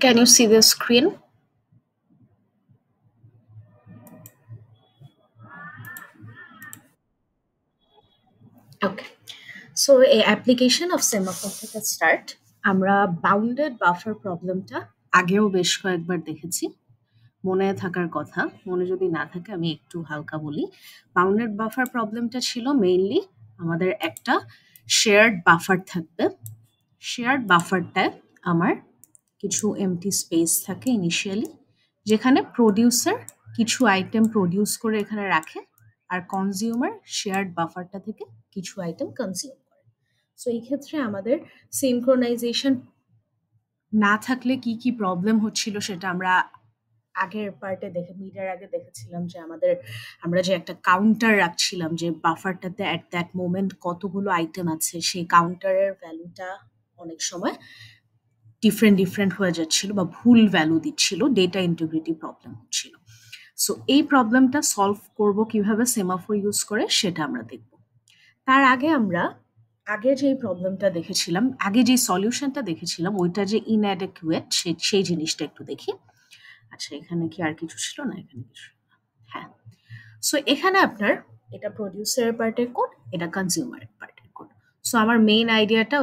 Can you see the screen? Okay. So a application of semaphore থেকে start আমরা bounded buffer প্রবলেমটা আগেও বেশ কয়েকবার দেখেছি মনে থাকার কথা মনে যদি না থাকে আমি একটু হালকা বলি বাউন্ডেড বাফার প্রবলেমটা ছিল মেইনলি আমাদের একটা শেয়ার্ড বাফার থাকবে শেয়ার্ড বাফারটায় আমার কিছু এমটি স্পেস থাকে ইনিশিয়ালি যেখানে প্রোডিউসার কিছু আইটেম প্রোডিউস করে এখানে রাখে আর কনজিউমার শেয়ার্ড বাফারটা থেকে কিছু আইটেম কনজিউম করে সো এই ক্ষেত্রে আমাদের সিনক্রোনাইজেশন না থাকলে কি কি প্রবলেম হচ্ছিল সেটা আমরা আগের পার্টে মিটার আগে দেখেছিলাম যে আমরা যে একটা কাউন্টার রাখছিলাম যে বাফারটাতে অ্যাট দ্যাট মোমেন্ট কতগুলো আইটেম আছে সেই কাউন্টারের ভ্যালুটা অনেক সময় ডিফারেন্ট হয়ে যাচ্ছিল বা ভুল ভ্যালু দিচ্ছিল ডেটা ইন্টিগ্রিটি প্রবলেম হচ্ছিল সো এই প্রবলেমটা সলভ করব কিভাবে সেমাফোর ইউজ করে সেটা আমরা দেখব তার আগে আমরা আগে যে প্রবলেমটা দেখেছিলাম আগে যে সলিউশনটা দেখেছিলাম ওইটা যে ইনঅ্যাডেকুয়েট সেই জিনিসটা একটু দেখি আচ্ছা এখানে কি আর কিছু ছিল না এখানে কিছু হ্যাঁ সো এখানে আপনার এটা প্রোডিউসারের পার্টের কোড এটা কনজিউমারের পার্টের কোড সো আমার মেইন আইডিয়াটা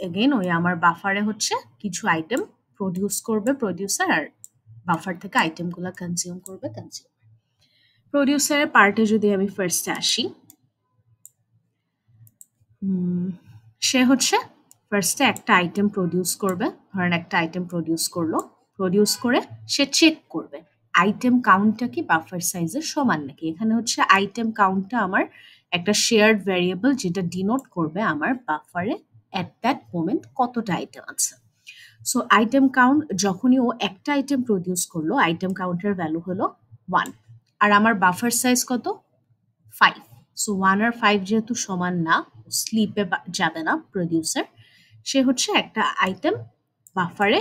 এগেইন ওই আমার বাফারে হচ্ছে কিছু আইটেম প্রোডিউস করবে প্রোডিউসার আর বাফার থেকে আইটেমগুলো কনজিউম করবে কনজিউমার প্রোডিউসারের পার্টে যদি আমি ফার্স্টে আসি সে হচ্ছে ফার্স্টে একটা আইটেম প্রোডিউস করবে ধরেন একটা আইটেম প্রোডিউস করলো প্রোডিউস করে সে চেক করবে আইটেম কাউন্টটা কি বাফার সাইজের সমান নাকি এখানে হচ্ছে আইটেম কাউন্টটা আমার একটা শেয়ার্ড ভ্যারিয়েবল যেটা ডিনোট করবে আমার বাফারে অ্যাট দ্যাট মোমেন্ট কতটা আইটেম আছে সো আইটেম কাউন্ট যখনই ও একটা আইটেম প্রোডিউস করলো আইটেম কাউন্টের ভ্যালু হলো 1 আর আমার বাফার সাইজ কত 5 সো 1 আর 5 যেহেতু সমান না স্লিপে যাবে না প্রোডিউসার সে হচ্ছে একটা আইটেম বাফারে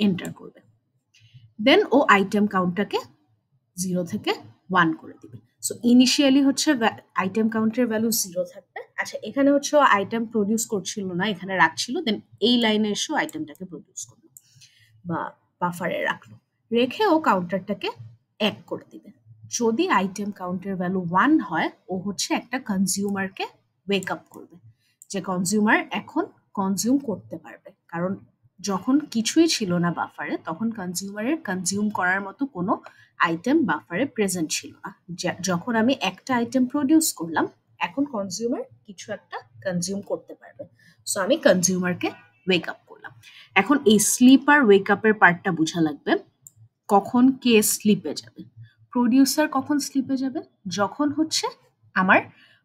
এন্টার করবে দেন ও আইটেম কাউন্টটাকে 0 থেকে 1 করে দিবে সো ইনিশিয়ালি হচ্ছে আইটেম কাউন্টের ভ্যালু 0 থাকবে আচ্ছা এখানে হচ্ছে ও আইটেম প্রোডিউস করছিল না এখানে রাখছিল দেন এই লাইনে এসে আইটেমটাকে প্রোডিউস করলো বা বাফারে রাখলো রেখে ও কাউন্টারটাকে 1 করে দিবে যদি আইটেম কাউন্টের ভ্যালু 1 হয় ও হচ্ছে একটা কনজিউমারকে ওয়েক আপ করবে যে কনজিউমার এখন কনজিউম করতে পারবে কারণ যখন কিছুই ছিল না বাফারে তখন কনজিউমারের কনজিউম করার মতো কোনো আইটেম বাফারে প্রেজেন্ট ছিল না যখন আমি একটা আইটেম প্রোডিউস করলাম এখন কনজিউমার কিছু একটা কনজিউম করতে পারবে সো আমি কনজিউমারকে ওয়েক আপ করলাম এখন এই স্লিপ আর ওয়েক আপের পার্টটা বোঝা লাগবে কখন কে স্লিপে যাবে প্রোডিউসার কখন স্লিপে যাবে যখন হচ্ছে আমার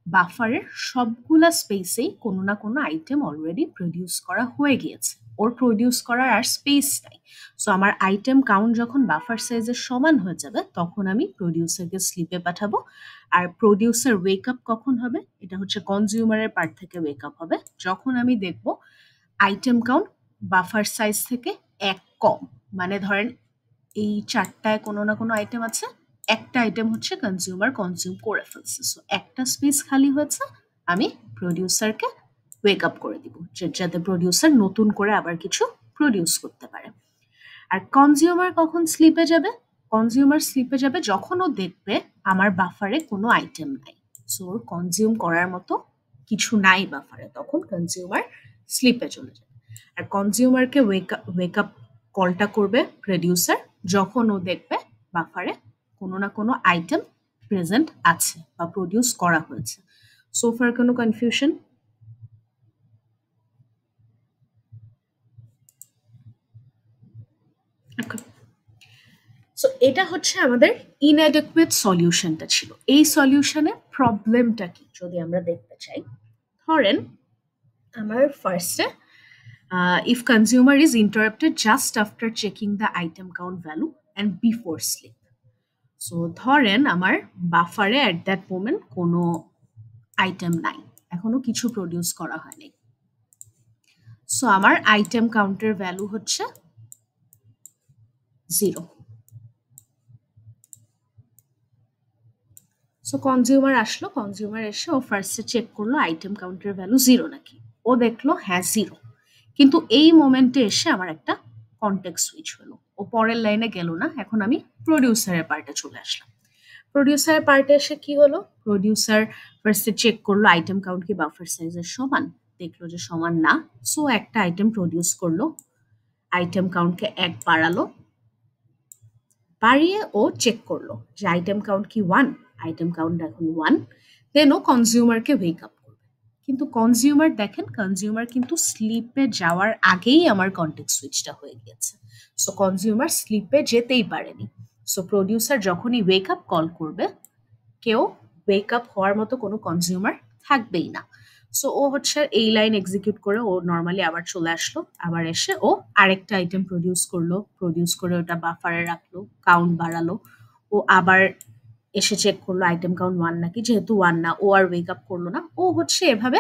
বাফারের সবগুলা স্পেসেই কোনো না কোনো আইটেম অলরেডি প্রডিউস করা হয়ে গিয়েছে ওর প্রডিউস করার আর স্পেস নাই সো আমার আইটেম কাউন্ট যখন বাফার সাইজের সমান হয়ে যাবে তখন আমি প্রডিউসারকে স্লিপে পাঠাবো আর প্রডিউসার ওয়েক আপ কখন হবে এটা হচ্ছে কনজিউমারের পার্ট থেকে ওয়েক আপ হবে যখন আমি দেখব আইটেম কাউন্ট বাফার সাইজ থেকে 1 কম মানে ধরেন এই 4টায় কোনো না কোনো আইটেম আছে একটা আইটেম হচ্ছে কনজিউমার কনজিউম করে ফেলছে সো একটা স্পেস খালি হয়েছে আমি প্রোডিউসারকে ওয়েক আপ করে দিব যাতে প্রোডিউসার নতুন করে আবার কিছু প্রোডিউস করতে পারে আর কনজিউমার কখন স্লিপে যাবে কনজিউমার স্লিপে যাবে যখন ও দেখবে আমার বাফারে কোনো আইটেম নাই সো ওর কনজিউম করার মতো কিছু নাই বাফারে তখন কনজিউমার স্লিপে চলে যাবে আর কনজিউমারকে ওয়েক আপ কলটা করবে প্রোডিউসার যখন ও দেখবে বাফারে কোনো না কোনো আইটেম প্রেজেন্ট আছে বা প্রডিউস করা হয়েছে সো ফার কোনো কনফিউশন সো এটা হচ্ছে আমাদের ইনঅ্যাডেকুয়েট সলিউশনটা ছিল এই সলিউশনের প্রবলেমটা কি যদি আমরা দেখতে চাই ধরেন আমার ফার্স্টে if consumer is interrupted just after checking the item count value and before sleep so ধরেন আমার বাফারে অ্যাট দ্যাট মোমেন্ট কোনো আইটেম নাই এখনো কিছু প্রডিউস করা হয়নি সো আমার আইটেম কাউন্টের ভ্যালু হচ্ছে 0 সো কনজিউমার আসলো কনজিউমার এসে ও ফার্স্টে চেক করলো আইটেম কাউন্টের ভ্যালু 0 নাকি ও দেখলো হ্যাঁ 0 কিন্তু এই মোমেন্টে এসে আমার একটা কনটেক্সট সুইচ হলো, ও পরের লাইনে গেল না। এখন আমি প্রোডিউসারের পার্টে চলে আসলাম। প্রোডিউসারের পার্টে এসে কি হলো, প্রোডিউসার ফার্স্টে চেক করলো আইটেম কাউন্ট কি বাফার সাইজের সমান, দেখলো যে সমান না। সো একটা আইটেম প্রডিউস করলো, আইটেম কাউন্টকে 1 বাড়ালো, বাড়িয়ে ও চেক করলো যে আইটেম কাউন্ট কি 1, আইটেম কাউন্ট এখন 1। দেন ও কনজিউমারকে ওয়েক আপ করবে। কিন্তু কনজিউমার দেখেন, কনজিউমার কিন্তু স্লিপে যাওয়ার আগেই আমার কনটেক্সট সুইচটা হয়ে গিয়েছে। সো কনজিউমার স্লিপে যেতেই পারেনি। সো প্রডিউসার যখনই ওয়েক আপ কল করবে, কেউ ওয়েক আপ হওয়ার মতো কোনো কনজিউমার থাকবেই না। সো ও হচ্ছে এই লাইন এক্সিকিউট করে ও নর্মালি আবার চলে আসলো, আবার এসে ও আরেকটা আইটেম প্রডিউস করলো, প্রডিউস করে ওটা বাফারে রাখলো, কাউন্ট বাড়ালো। ও আবার এসে চেক করলো আইটেম কাউন্ট 1 নাকি, যেহেতু 1 না, ও আর ওয়েক আপ করলো না। ও হচ্ছে এভাবে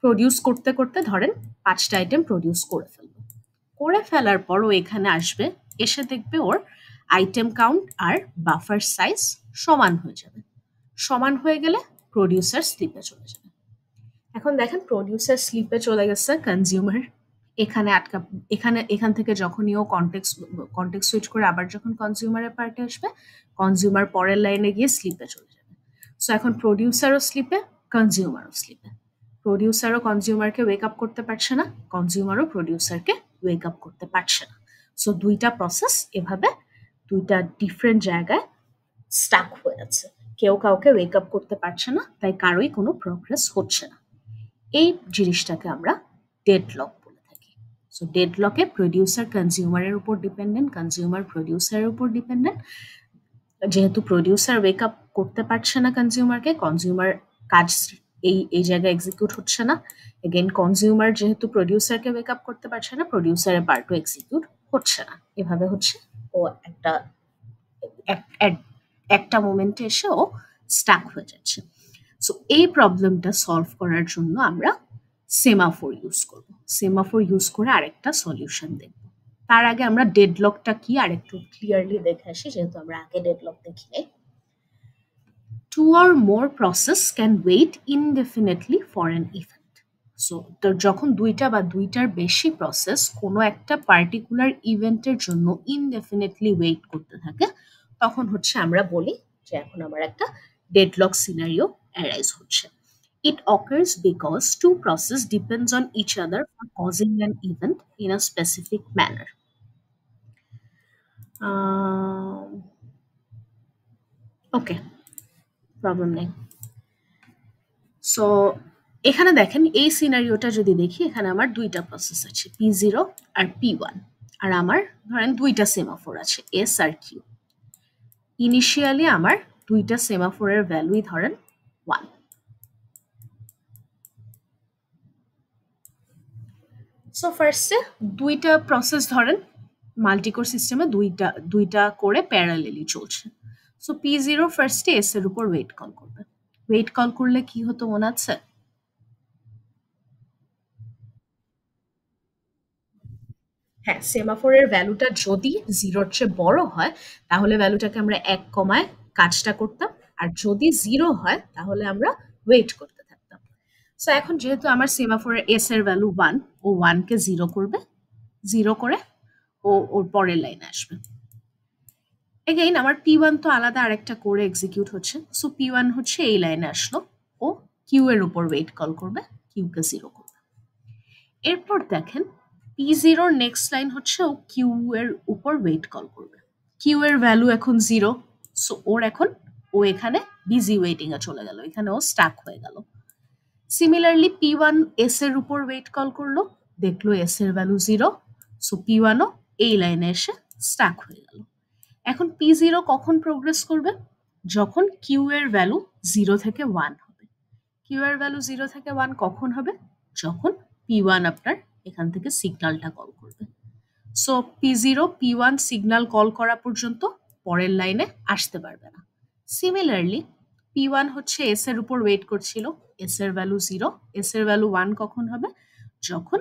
প্রডিউস করতে করতে ধরেন 5টা আইটেম প্রডিউস করে ফেললো। করে ফেলার পর ও এখানে আসবে, এসে দেখবে ওর আইটেম কাউন্ট আর বাফার সাইজ সমান হয়ে যাবে। সমান হয়ে গেলে প্রডিউসার স্লিপে চলে যাবে। এখন দেখেন প্রডিউসার স্লিপে চলে গেছে, কনজিউমার এখানে আটকা, এখান থেকে যখনই ও কনটেক্সট সুইচ করে আবার যখন কনজিউমারের পার্টে আসবে, কনজিউমার পরের লাইনে গিয়ে স্লিপে চলে যাবে। সো এখন প্রডিউসারও স্লিপে, কনজিউমারও স্লিপে। প্রডিউসারও কনজিউমারকে ওয়েক আপ করতে পারছে না, কনজিউমারও প্রডিউসারকে ওয়েক আপ করতে পারছে না। সো দুইটা প্রসেস এভাবে দুইটা ডিফারেন্ট জায়গায় স্টাক হয়ে আছে। কেউ কাউকে ওয়েক আপ করতে পারছে না, তাই কারোই কোনো প্রোগ্রেস হচ্ছে না। এই জিনিসটাকে আমরা ডেডলক বলে থাকি। সো ডেডলকে প্রডিউসার কনজিউমারের উপর ডিপেন্ডেন্ট, কনজিউমার প্রডিউসারের উপর ডিপেন্ডেন্ট। যেহেতু প্রডিউসার ওয়েক আপ করতে পারছে না কনজিউমারকে, কনজিউমার কাজ এই জায়গায় এক্সিকিউট হচ্ছে না। এগেইন কনজিউমার যেহেতু প্রডিউসারকে ওয়েক আপ করতে পারছে না, প্রডিউসারের পার্টও এক্সিকিউট হচ্ছে না। এভাবে হচ্ছে ও একটা মোমেন্টে এসে ও স্টাক হয়ে যাচ্ছে। সো এই প্রবলেমটা সলভ করার জন্য আমরা সেমাফোর ইউজ করব। সেমাফোর ইউজ করে আরেকটা সলিউশন দেখব। তার আগে আমরা ডেডলকটা কি আরেকটু ক্লিয়ারলি দেখে আসি, যেহেতু আমরা আগে ডেডলক দেখি নাই। Two or more process can wait indefinitely for an event. So তো যখন দুইটা বা দুইটার বেশি প্রসেস কোনো একটা পার্টিকুলার ইভেন্টের জন্য ইনডেফিনেটলি ওয়েট করতে থাকে, তখন হচ্ছে আমরা বলি যে এখন আমার একটা ডেডলক সিনারিও অ্যারাইজ হচ্ছে। It occurs because two processes depends on each other for causing an event in a specific manner. Okay, problem নেই। সো এখানে দেখেন এই সিনারিওটা যদি দেখি, এখানে আমার দুইটা প্রসেস আছে, P0 আর P1, আর আমার ধরেন দুইটা সেমাফোর আছে, S আর Q। ইনিশিয়ালি আমার দুইটা সেমাফোরের ভ্যালুই ধরেন 1। সো ফার্স্টে দুইটা প্রসেস ধরেন মাল্টিকোর সিস্টেমে দুইটা করে প্যারালেলি চলছে। সো P0 ফার্স্টে S এর উপর ওয়েট কল করবে। ওয়েট কল করলে কি হতো মনে আছে? হ্যাঁ, সেমাফোরের ভ্যালুটা যদি 0-র চেয়ে বড় হয়, তাহলে ভ্যালুটাকে আমরা 1 কমায় কাজটা করতাম। আর যদি 0 হয়, তাহলে আমরা ওয়েট করতে থাকতাম। সো এখন যেহেতু আমার সেমাফোরের S এর ভ্যালু 1, ও 1 কে 0 করবে। 0 করে ও ওর পরের লাইনে আসবে। এগেইন আমার P1 তো আলাদা আরেকটা করে এক্সিকিউট হচ্ছে। সো P1 হচ্ছে এই লাইনে আসলো, ও Q এর উপর ওয়েট কল করবে, Q কে 0 করবে। এরপর দেখেন P0 এর নেক্সট লাইন হচ্ছে ও Q এর উপর ওয়েট কল করবে। Q এর ভ্যালু এখন 0, সো ও এখানে বিজি ওয়েটিং এ চলে গেল, এখানে ও স্টাক হয়ে গেল। সিমিলারলি P1 S এর উপর ওয়েট কল করলো, দেখলো S এর ভ্যালু 0, সো P1 ও এই লাইনে এসে স্টাক হয়ে গেল। এখন P0 কখন প্রোগ্রেস করবে? যখন Q এর ভ্যালু 0 থেকে 1 হবে। Q এর ভ্যালু 0 থেকে 1 কখন হবে? যখন P1 আপনার এখান থেকে সিগন্যালটা কল করবে। So P0 P1 signal call করা পর্যন্ত পরের লাইনে আসতে পারবে না। সিমিলারলি P1 হচ্ছে S এর উপর ওয়েট করছিল, S এর ভ্যালু 0, S এর ভ্যালু 1 কখন হবে? যখন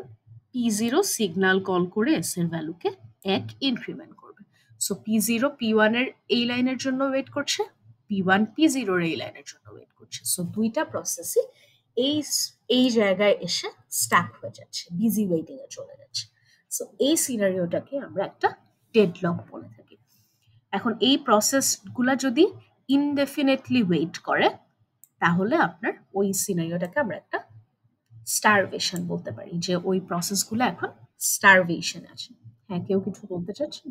P0 সিগন্যাল কল করে S এর ভ্যালুকে 1 ইনক্রিমেন্ট করবে। সো P0 P1 এর এই লাইনের জন্য ওয়েট করছে, P1 P0 এর এই লাইনের জন্য ওয়েট করছে। সো দুইটা প্রসেসই এই এই জায়গায় এসে স্টাক হয়ে যাচ্ছে, বিজি ওয়েটিং এ চলে যাচ্ছে। সো এই সিনারিওটাকে আমরা একটা ডেডলক বলে থাকি। এখন এই প্রসেসগুলা যদি ইনডেফিনেটলি ওয়েট করে তাহলে আপনার ওই সিনারিওটাকে আমরা একটা স্টারভেশন বলতে পারি, যে ওই প্রসেসগুলো এখন স্টারভেশন আছে। হ্যাঁ, কেউ কিছু বলতে চাচ্ছেন?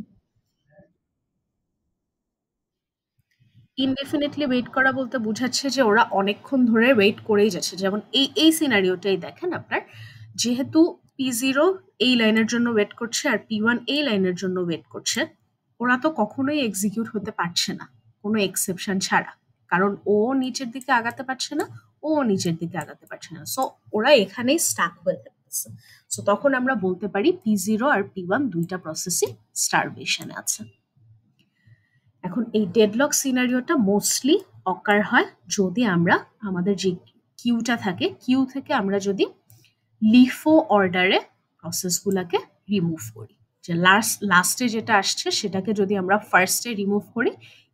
ইনডেফিনিটলি ওয়েট করা বলতে বোঝাচ্ছে যে ওরা অনেকক্ষণ ধরে ওয়েট করেই যাচ্ছে। যেমন এই সিনারিওটাই দেখেন আপনার, যেহেতু P0 এই লাইনের জন্য ওয়েট করছে আর P1 এই লাইনের জন্য ওয়েট করছে, ওরা তো কখনোই এক্সিকিউট হতে পারছে না কোনো এক্সেপশন ছাড়া, কারণ ও নিচের দিকে আগাতে পারছে না, ও নিচের দিকে আগাতে পারছে না। সো ওরা এখানেই স্টাক হয়ে থাকতেছে। সো তখন আমরা বলতে পারি P0 আর P1 দুইটা প্রসেসই স্টারভেশনে আছে। এখন এই ডেডলক সিনারিওটা মোস্টলি অকার হয় যদি আমরা আমাদের যে কিউটা থাকে, কিউ থেকে আমরা যদি লিফো অর্ডারে প্রসেসগুলোকে রিমুভ করি, যে লাস্টে যেটা আসছে সেটাকে যদি আমরা ফার্স্টে রিমুভ করি,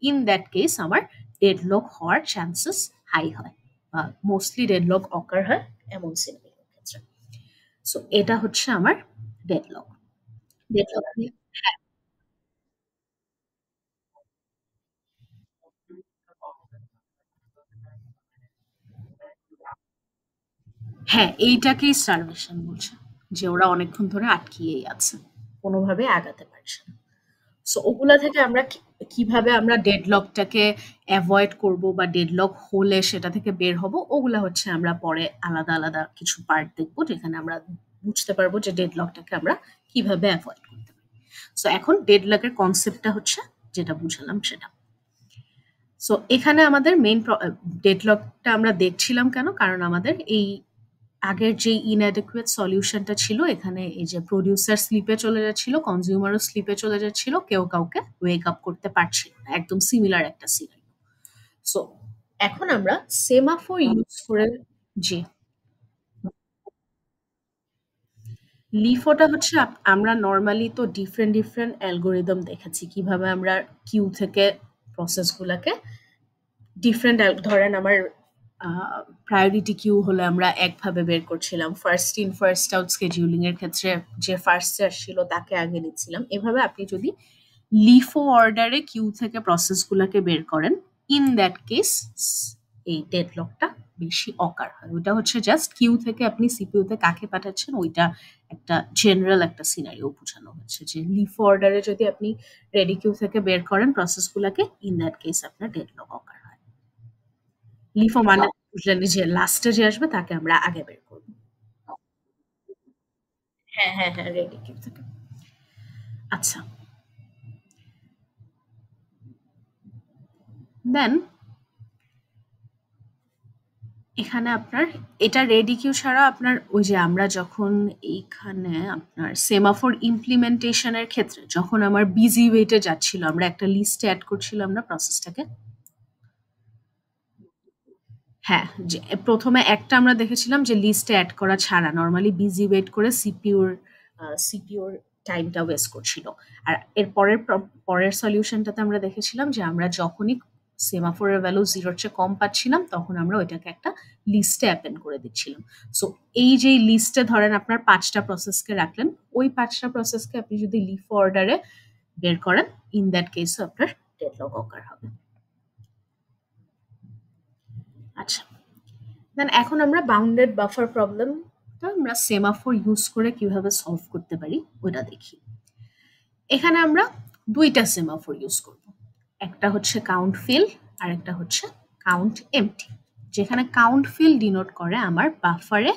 ইন দ্যাট কেস আমার ডেডলক হওয়ার চান্সেস হাই হয়, বা মোস্টলি ডেডলক অকার হয় এমন সিনারিওর ক্ষেত্রে। সো এটা হচ্ছে আমার ডেডলক। ডেডলক হ্যাঁ, এইটাকেই স্টারভেশন বলছে, যে ওরা অনেকক্ষণ ধরে আটকিয়েই আছে, কোনোভাবে আগাতে পারছে না। সো ওগুলা থেকে আমরা কিভাবে আমরা ডেডলকটাকে অ্যাভয়েড করব বা ডেডলক হলে সেটা থেকে বের হব, ওগুলা হচ্ছে আমরা পরে আলাদা আলাদা কিছু পার্ট দেখবো, যেখানে আমরা বুঝতে পারবো যে ডেডলকটাকে আমরা কিভাবে অ্যাভয়েড করতে পারি। সো এখন ডেডলকের কনসেপ্টটা হচ্ছে যেটা বুঝালাম সেটা। সো এখানে আমাদের মেইন ডেডলকটা আমরা দেখছিলাম কেন, কারণ আমাদের এই আগের যে ইনঅ্যাডিকুয়েট সলিউশনটা ছিল, এখানে এই যে প্রোডিউসার স্লিপে চলে যাচ্ছিল, কনজিউমারও স্লিপে চলে যাচ্ছিল, কেউ কাউকে ওয়েক আপ করতে পারছিল না, একদম সিমিলার একটা সিনারিও। সো এখন আমরা সেমাফোর ইউজ করে, যে লিফোটা হচ্ছে আমরা নর্মালি তো ডিফারেন্ট ডিফারেন্ট অ্যালগোরিদম দেখেছি কিভাবে আমরা কিউ থেকে প্রসেসগুলোকে ডিফারেন্ট, ধরেন আমার প্রায়োরিটি কিউ হলে আমরা একভাবে বের করছিলাম, first in first out scheduling এর ক্ষেত্রে যে ফার্স্টে আসছিল তাকে আগে নিচ্ছিলাম। এভাবে আপনি যদি লিফো অর্ডারে কিউ থেকে প্রসেসগুলোকে বের করেন, ইন দ্যাট কেস এই ডেডলকটা বেশি অকার হয়। ওইটা হচ্ছে জাস্ট কিউ থেকে আপনি সিপিইউতে কাকে পাঠাচ্ছেন, ওইটা একটা জেনারেল একটা সিনারিও বোঝানো হচ্ছে, যে লিফো অর্ডারে যদি আপনি রেডি কিউ থেকে বের করেন প্রসেসগুলোকে, ইন দ্যাট কেস আপনার ডেডলক অকার হয়। লিফো মানে বুঝলেন যে লাস্টে যে আসবে তাকে আমরা আগে বের করব। হ্যাঁ, হ্যাঁ, হ্যাঁ, রেডি কিউ থেকে। আচ্ছা, দেন এখানে আপনার এটা রেডি কিউ ছাড়া আপনার ওই যে আমরা যখন এইখানে আপনার সেমাফোর ইমপ্লিমেন্টেশন এর ক্ষেত্রে যখন আমার বিজি ওয়েটে যাচ্ছিল, আমরা একটা লিস্টে অ্যাড করছিলাম না প্রসেসটাকে। হ্যাঁ, যে প্রথমে একটা আমরা দেখেছিলাম যে লিস্টে অ্যাড করা ছাড়া নরমালি বিজি ওয়েট করে সিপিইউর টাইমটা ওয়েস্ট করছিল। আর এর পরের সলিউশনটাতে আমরা দেখেছিলাম যে আমরা যখনই সেমাফোরের ভ্যালু 0 এর চেয়ে কম পাচ্ছিলাম তখন আমরা ওইটাকে একটা লিস্টে অ্যাপেন্ড করে দিচ্ছিলাম। সো এই যে লিস্টে ধরেন আপনার ৫ টা প্রসেসকে রাখলেন, ওই ৫ টা প্রসেসকে আপনি যদি লিফ অর্ডারে বের করেন, ইন দ্যাট কেসও আপনার ডেডলক অকার হবে। আচ্ছা, দেন এখন আমরা বাউন্ডেড বাফার প্রবলেমটা আমরা সেমাফোর ইউজ করে কিভাবে সলভ করতে পারি ওটা দেখি। এখানে আমরা দুইটা সেমাফোর ইউজ করব, একটা হচ্ছে কাউন্ট ফিল আর একটা হচ্ছে কাউন্ট এমটি। যেখানে কাউন্ট ফিল ডিনোট করে আমার বাফারে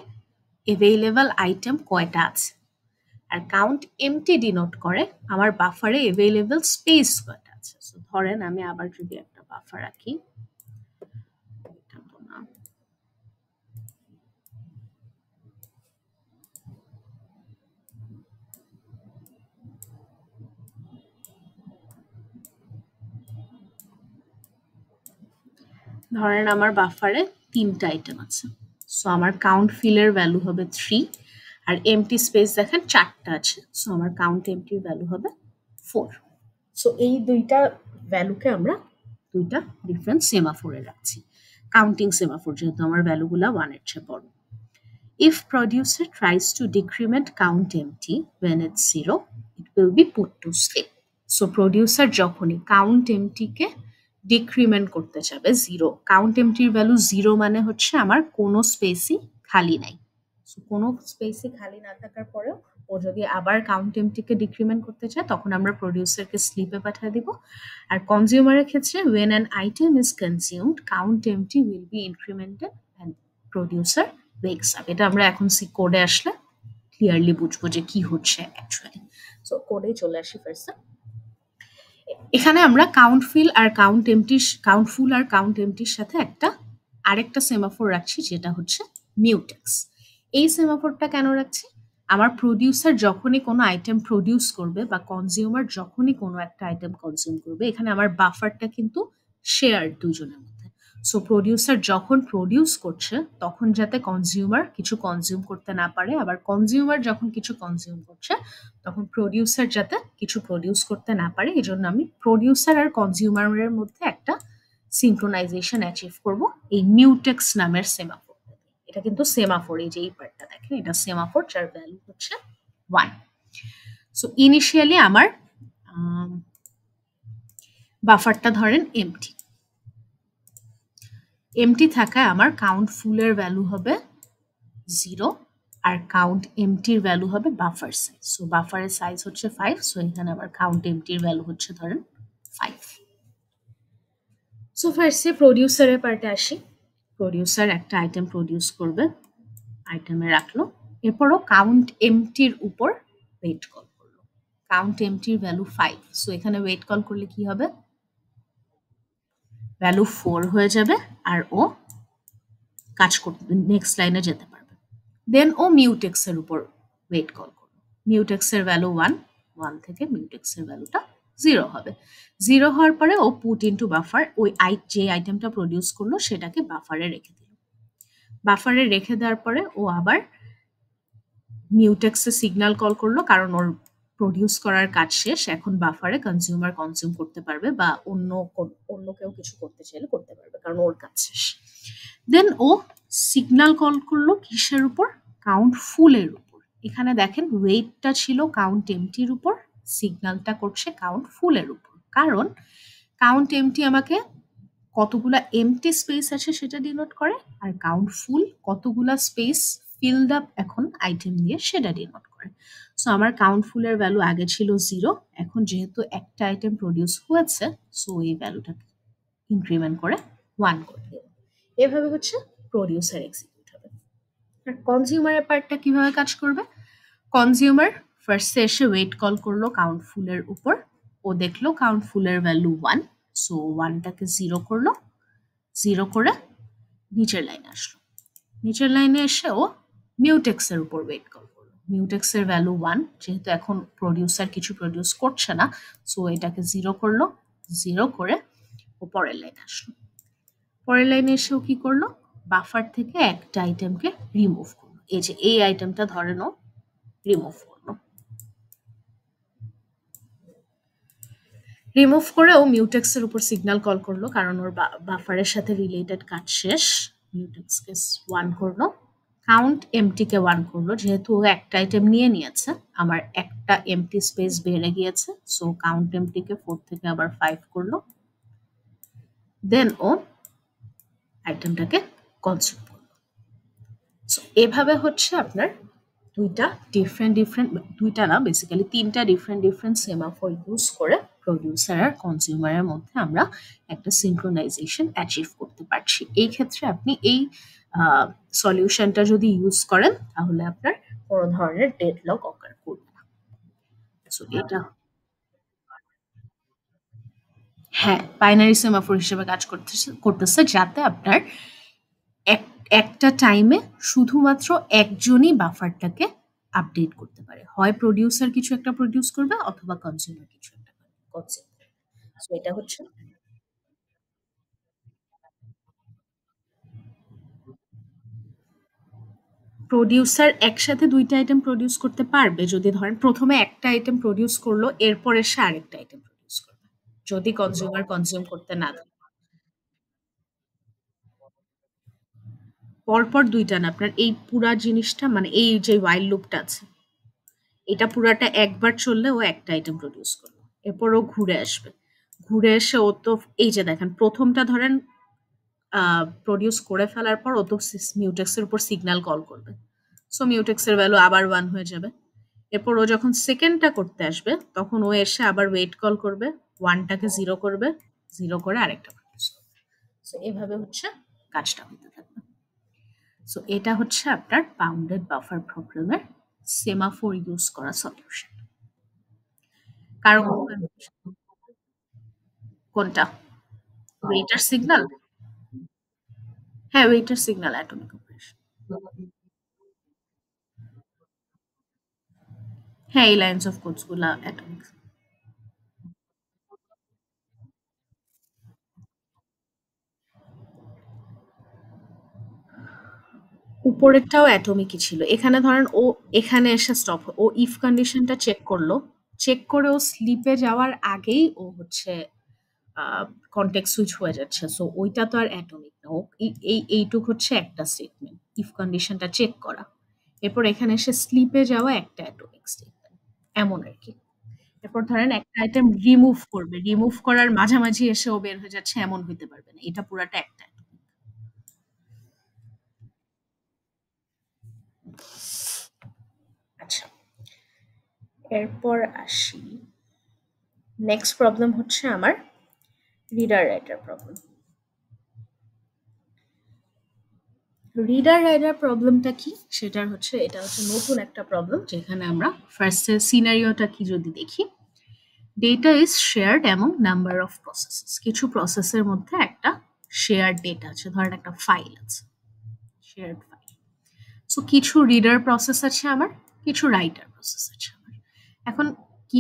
অ্যাভেইলেবল আইটেম কয়টা আছে, আর কাউন্ট এমটি ডিনোট করে আমার বাফারে অ্যাভেইলেবল স্পেস কয়টা আছে। সো ধরেন আমি আবার যদি একটা বাফার রাখি, এটা তো না, ধরেন আমার বাফারে ৩টা আইটেম আছে। সো আমার কাউন্ট ফিলের ভ্যালু হবে 3, আর এমটি স্পেস দেখেন 4টা আছে। সো আমার কাউন্ট এমটির ভ্যালু হবে 4। সো এই দুইটা ভ্যালুকে আমরা দুইটা ডিফারেন্ট সেমাফোরে রাখছি, কাউন্টিং সেমাফোর, যেহেতু আমার ভ্যালুগুলা 1 এর চেয়ে বড়। If producer tries to decrement count empty when it's 0, it will be put to sleep. So producer যখনই কাউন্ট এমটিকে ডিক্রিমেন্ট করতে চাবে 0, কাউন্ট এমটির ভ্যালু 0 মানে হচ্ছে আমার কোনো স্পেসই খালি নাই। সো কোনো স্পেসই খালি না থাকার পরেও ও যদি আবার কাউন্ট এমটিকে ডিক্রিমেন্ট করতে চায় তখন আমরা প্রডিউসারকে স্লিপে পাঠিয়ে দিব। আর কনজিউমারের ক্ষেত্রে when an item is consumed count empty will be incremented and producer wakes up। এটা আমরা এখন কোডে আসলে ক্লিয়ারলি বুঝবো যে কি হচ্ছে অ্যাকচুয়ালি। সো কোডে চলে আসি ফার্স্ট। এখানে আমরা কাউন্ট ফিল আর কাউন্ট এমটি, কাউন্ট ফুল আর কাউন্ট এমটির সাথে আরেকটা সেমাফোর রাখছি যেটা হচ্ছে মিউটেক্স। এই সেমাফোরটা কেন রাখছি? আমার প্রডিউসার যখনই কোনো আইটেম প্রডিউস করবে বা কনজিউমার যখনই কোনো একটা আইটেম কনজিউম করবে, এখানে আমার বাফারটা কিন্তু শেয়ার দুজনের মধ্যে। সো প্রডিউসার যখন প্রডিউস করছে তখন যাতে কনজিউমার কিছু কনজিউম করতে না পারে, আবার কনজিউমার যখন কিছু কনজিউম করছে তখন প্রডিউসার যাতে কিছু প্রডিউস করতে না পারে, এই জন্য আমি প্রডিউসার আর কনজিউমারের মধ্যে একটা সিনক্রোনাইজেশন অ্যাচিভ করব এই মিউটেক্স নামের সেমাফোর। এটা কিন্তু সেমাফোর, এই যে এই পার্টটা দেখেন এটা সেমাফোর যার ভ্যালু হচ্ছে 1। সো ইনিশিয়ালি আমার বাফারটা ধরেন এমটি, এমটি থাকায় আমার কাউন্ট ফুলের ভ্যালু হবে 0 আর কাউন্ট এমটির ভ্যালু হবে বাফার সাইজ। সো বাফারের সাইজ হচ্ছে 5, সো এখানে আমার কাউন্ট এমটির ভ্যালু হচ্ছে ধরেন 5। সো ফার্স্টে প্রডিউসারের পার্টে আসি। প্রডিউসার একটা আইটেম প্রডিউস করবে, আইটেমে রাখলো, এরপরও কাউন্ট এমটির উপর ওয়েট কল করলো। কাউন্ট এমটির ভ্যালু 5, সো এখানে ওয়েট কল করলে কি হবে? ভ্যালু 4 হয়ে যাবে আর ও কাজ করতে নেক্সট লাইনে যেতে পারবে। দেন ও মিউটেক্সের উপর ওয়েট কল করলো। মিউটেক্সের ভ্যালু 1, 1 থেকে মিউটেক্সের ভ্যালুটা 0 হবে। 0 হওয়ার পরে ও পুট ইনটু বাফার, ওই যে আইটেমটা প্রডিউস করলো সেটাকে বাফারে রেখে দিল। বাফারে রেখে দেওয়ার পরে ও আবার মিউটেক্সে সিগন্যাল কল করলো, কারণ ওর প্রডিউস করার কাজ শেষ, এখন বাফারে কনজিউমার কনজিউম করতে পারবে বা অন্য কেউ কিছু করতে চাইলে করতে পারবে কারণ ওর কাজ শেষ। দেন ও সিগন্যাল কল করলো কিসের উপর? কাউন্ট ফুলের উপর। এখানে দেখেন ওয়েটটা ছিল কাউন্ট এমটির উপর, সিগন্যালটা করছে কাউন্ট ফুলের উপর, কারণ কাউন্ট এমটি আমাকে কতগুলা এমটি স্পেস আছে সেটা ডিনোট করে, আর কাউন্ট ফুল কতগুলা স্পেস ফিলড আপ এখন আইটেম দিয়ে সেটা ডিনোট করে। সো আমার কাউন্ট ফুলের ভ্যালু আগে ছিল 0, এখন যেহেতু একটা আইটেম প্রডিউস হয়েছে সো এই ভ্যালুটাকে ইনক্রিমেন্ট করে 1 করে দেব। এভাবে হচ্ছে প্রডিউসার এক্সিকিউট হবে। আর কনজিউমারের পার্টটা কিভাবে কাজ করবে? কনজিউমার ফার্স্টে এসে ওয়েট কল করলো কাউন্ট ফুলের উপর, ও দেখলো কাউন্ট ফুলের ভ্যালু 1, সো 1টাকে 0 করলো, 0 করে নিচের লাইনে আসলো। নিচের লাইনে এসে ও মিউটেক্সের উপর ওয়েট কল করলো। মিউটেক্সের ভ্যালু 1, যেহেতু এখন প্রডিউসার কিছু প্রডিউস করছে না সো এটাকে 0 করলো, 0 করে ও পরের লাইনে আসলো। পরের লাইনে এসেও কি করলো? বাফার থেকে একটা আইটেমকে রিমুভ করলো। এই যে এই আইটেমটা ধরে নাও রিমুভ করলো। রিমুভ করে ও মিউটেক্সের উপর সিগন্যাল কল করলো, কারণ ওর বাফারের সাথে রিলেটেড কাজ শেষ। মিউটেক্সকে 1 করলো, কাউন্ট এমটিকে 1 করলো, যেহেতু ও একটা আইটেম নিয়ে নিয়েছে আমার একটা এমটি স্পেস বেড়ে গিয়েছে, সো কাউন্ট এমটিকে 4 থেকে আবার 5 করলো। দেন ও আইটেমটাকে কনজিউম করলো। সো এভাবে হচ্ছে আপনার দুইটা না বেসিক্যালি 3টা ডিফারেন্ট সেমাফোর ইউজ করে প্রডিউসার আর কনজিউমারের মধ্যে আমরা একটা সিনক্রোনাইজেশন অ্যাচিভ করতে পারছি। এই ক্ষেত্রে আপনি এই সলিউশনটা যদি ইউজ করেন তাহলে আপনার কোনো ধরনের ডেডলক অকার করবে না। সো এটা হ্যাঁ বাইনারি সেমাফোর হিসেবে কাজ করতেছে যাতে আপনার একটা টাইমে শুধুমাত্র একজনই বাফারটাকে আপডেট করতে পারে, হয় প্রডিউসার কিছু একটা প্রডিউস করবে অথবা কনজিউমার কিছু একটা কনজিউম করবে। সো এটা হচ্ছে প্রডিউসার একসাথে 2টা আইটেম প্রডিউস করতে পারবে যদি ধরেন প্রথমে একটা আইটেম প্রডিউস করলো এরপরে সে আরেকটা আইটেম প্রডিউস করবে, যদি কনজিউমার কনজিউম করতে না দেয়। পরপর ২ টা না, আপনার এই পুরা জিনিসটা মানে এই যে while লুপটা আছে, এটা পুরাটা একবার চললে ও একটা আইটেম প্রডিউস করলো। এরপর ও ঘুরে আসবে। ঘুরে এসে ও তো এই যে দেখেন ১ম টা ধরেন প্রডিউস করে ফেলার পর ও তো মিউটেক্স এর উপর সিগন্যাল কল করবে। সো মিউটেক্স এর ভ্যালু আবার 1 হয়ে যাবে। এরপর ও যখন 2nd টা করতে আসবে তখন ও এসে আবার ওয়েট কল করবে। 1 টাকে 0 করবে। 0 করে আরেকটা প্রডিউস করবে। সো এভাবে হচ্ছে কাজটা হতে থাকবে। সো এটা হচ্ছে আপনার বাউন্ডেড বাফার প্রবলেমের সেমাফোর ইউজ করা সলিউশন। কারো কোনো confusion? কোনটা? Waiter signal? হ্যাঁ, ওয়েটার সিগন্যাল অ্যাটমিক অপারেশন। হ্যাঁ, এই লাইনস অফ কোডস গুলা অ্যাটমিক। উপরেরটাও অ্যাটমিকই ছিল। এখানে ধরেন ও এখানে এসে স্টপ ও ইফ কন্ডিশনটা চেক করলো। চেক করে ও স্লিপে যাওয়ার আগেই ও হচ্ছে আ কনটেক্সট সুইচ হয়ে যাচ্ছে। সো ওইটা তো আর অ্যাটমিক না। ও এইটুক হচ্ছে একটা স্টেটমেন্ট। ইফ কন্ডিশনটা চেক করা। এরপর এখানে এসে স্লিপে যাওয়া একটা অ্যাটমিক স্টেটমেন্ট। এমন আরকি। এরপর ধরেন একটা আইটেম রিমুভ করবে। রিমুভ করার মাঝামাঝি এসে ও বের হয়ে যাচ্ছে এমন হইতে পারবে না। এটা পুরাটা একটা atomic। আচ্ছা, এরপর আসি। নেক্সট প্রবলেম হচ্ছে আমার reader writer problem. Reader writer প্রবলেমটা কি? সেটার হচ্ছে এটা হচ্ছে নতুন একটা প্রবলেম যেখানে আমরা ফার্স্টে সিনারিওটা কি যদি দেখি, data is shared among number of processes. কিছু প্রসেসের মধ্যে একটা শেয়ার্ড ডেটা আছে, ধরেন একটা ফাইল আছে, শেয়ার্ড ফাইল। সো কিছু রিডার প্রসেস আছে আমার, কিছু রাইটার প্রসেস আছে আমার। এখন কি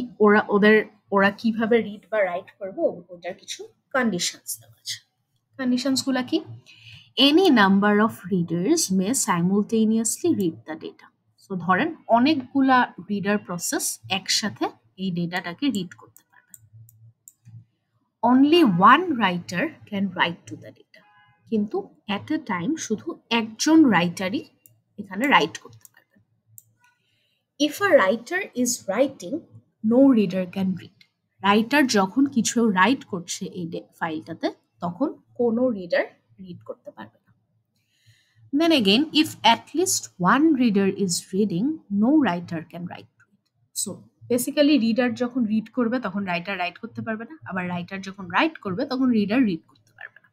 ওরা কিভাবে রিড বা রাইট করবে ওটার কিছু কন্ডিশনস দেওয়া আছে। কন্ডিশনস গুলা কি? Any number of readers May সাইমultaneously read the data. So ধরেন অনেকগুলা রিডার প্রসেস একসাথে এই ডেটাটাকে রিড করতে পারবে। Only one writer can write to the data. কিন্তু অ্যাট এ টাইম শুধু একজন রাইটারই এখানে রাইট করতে পারবে। If a writer is writing, no reader can read. Writer যখন কিছু রাইট করছে এই ফাইলটাতে তখন কোনো রিডার রিড করতে পারবে না। Then again, if at least one reader is reading, no writer can write to it. So basically reader যখন রিড করবে তখন রাইটার রাইট করতে পারবে না, আবার রাইটার যখন রাইট করবে তখন রিডার রিড করতে পারবে না।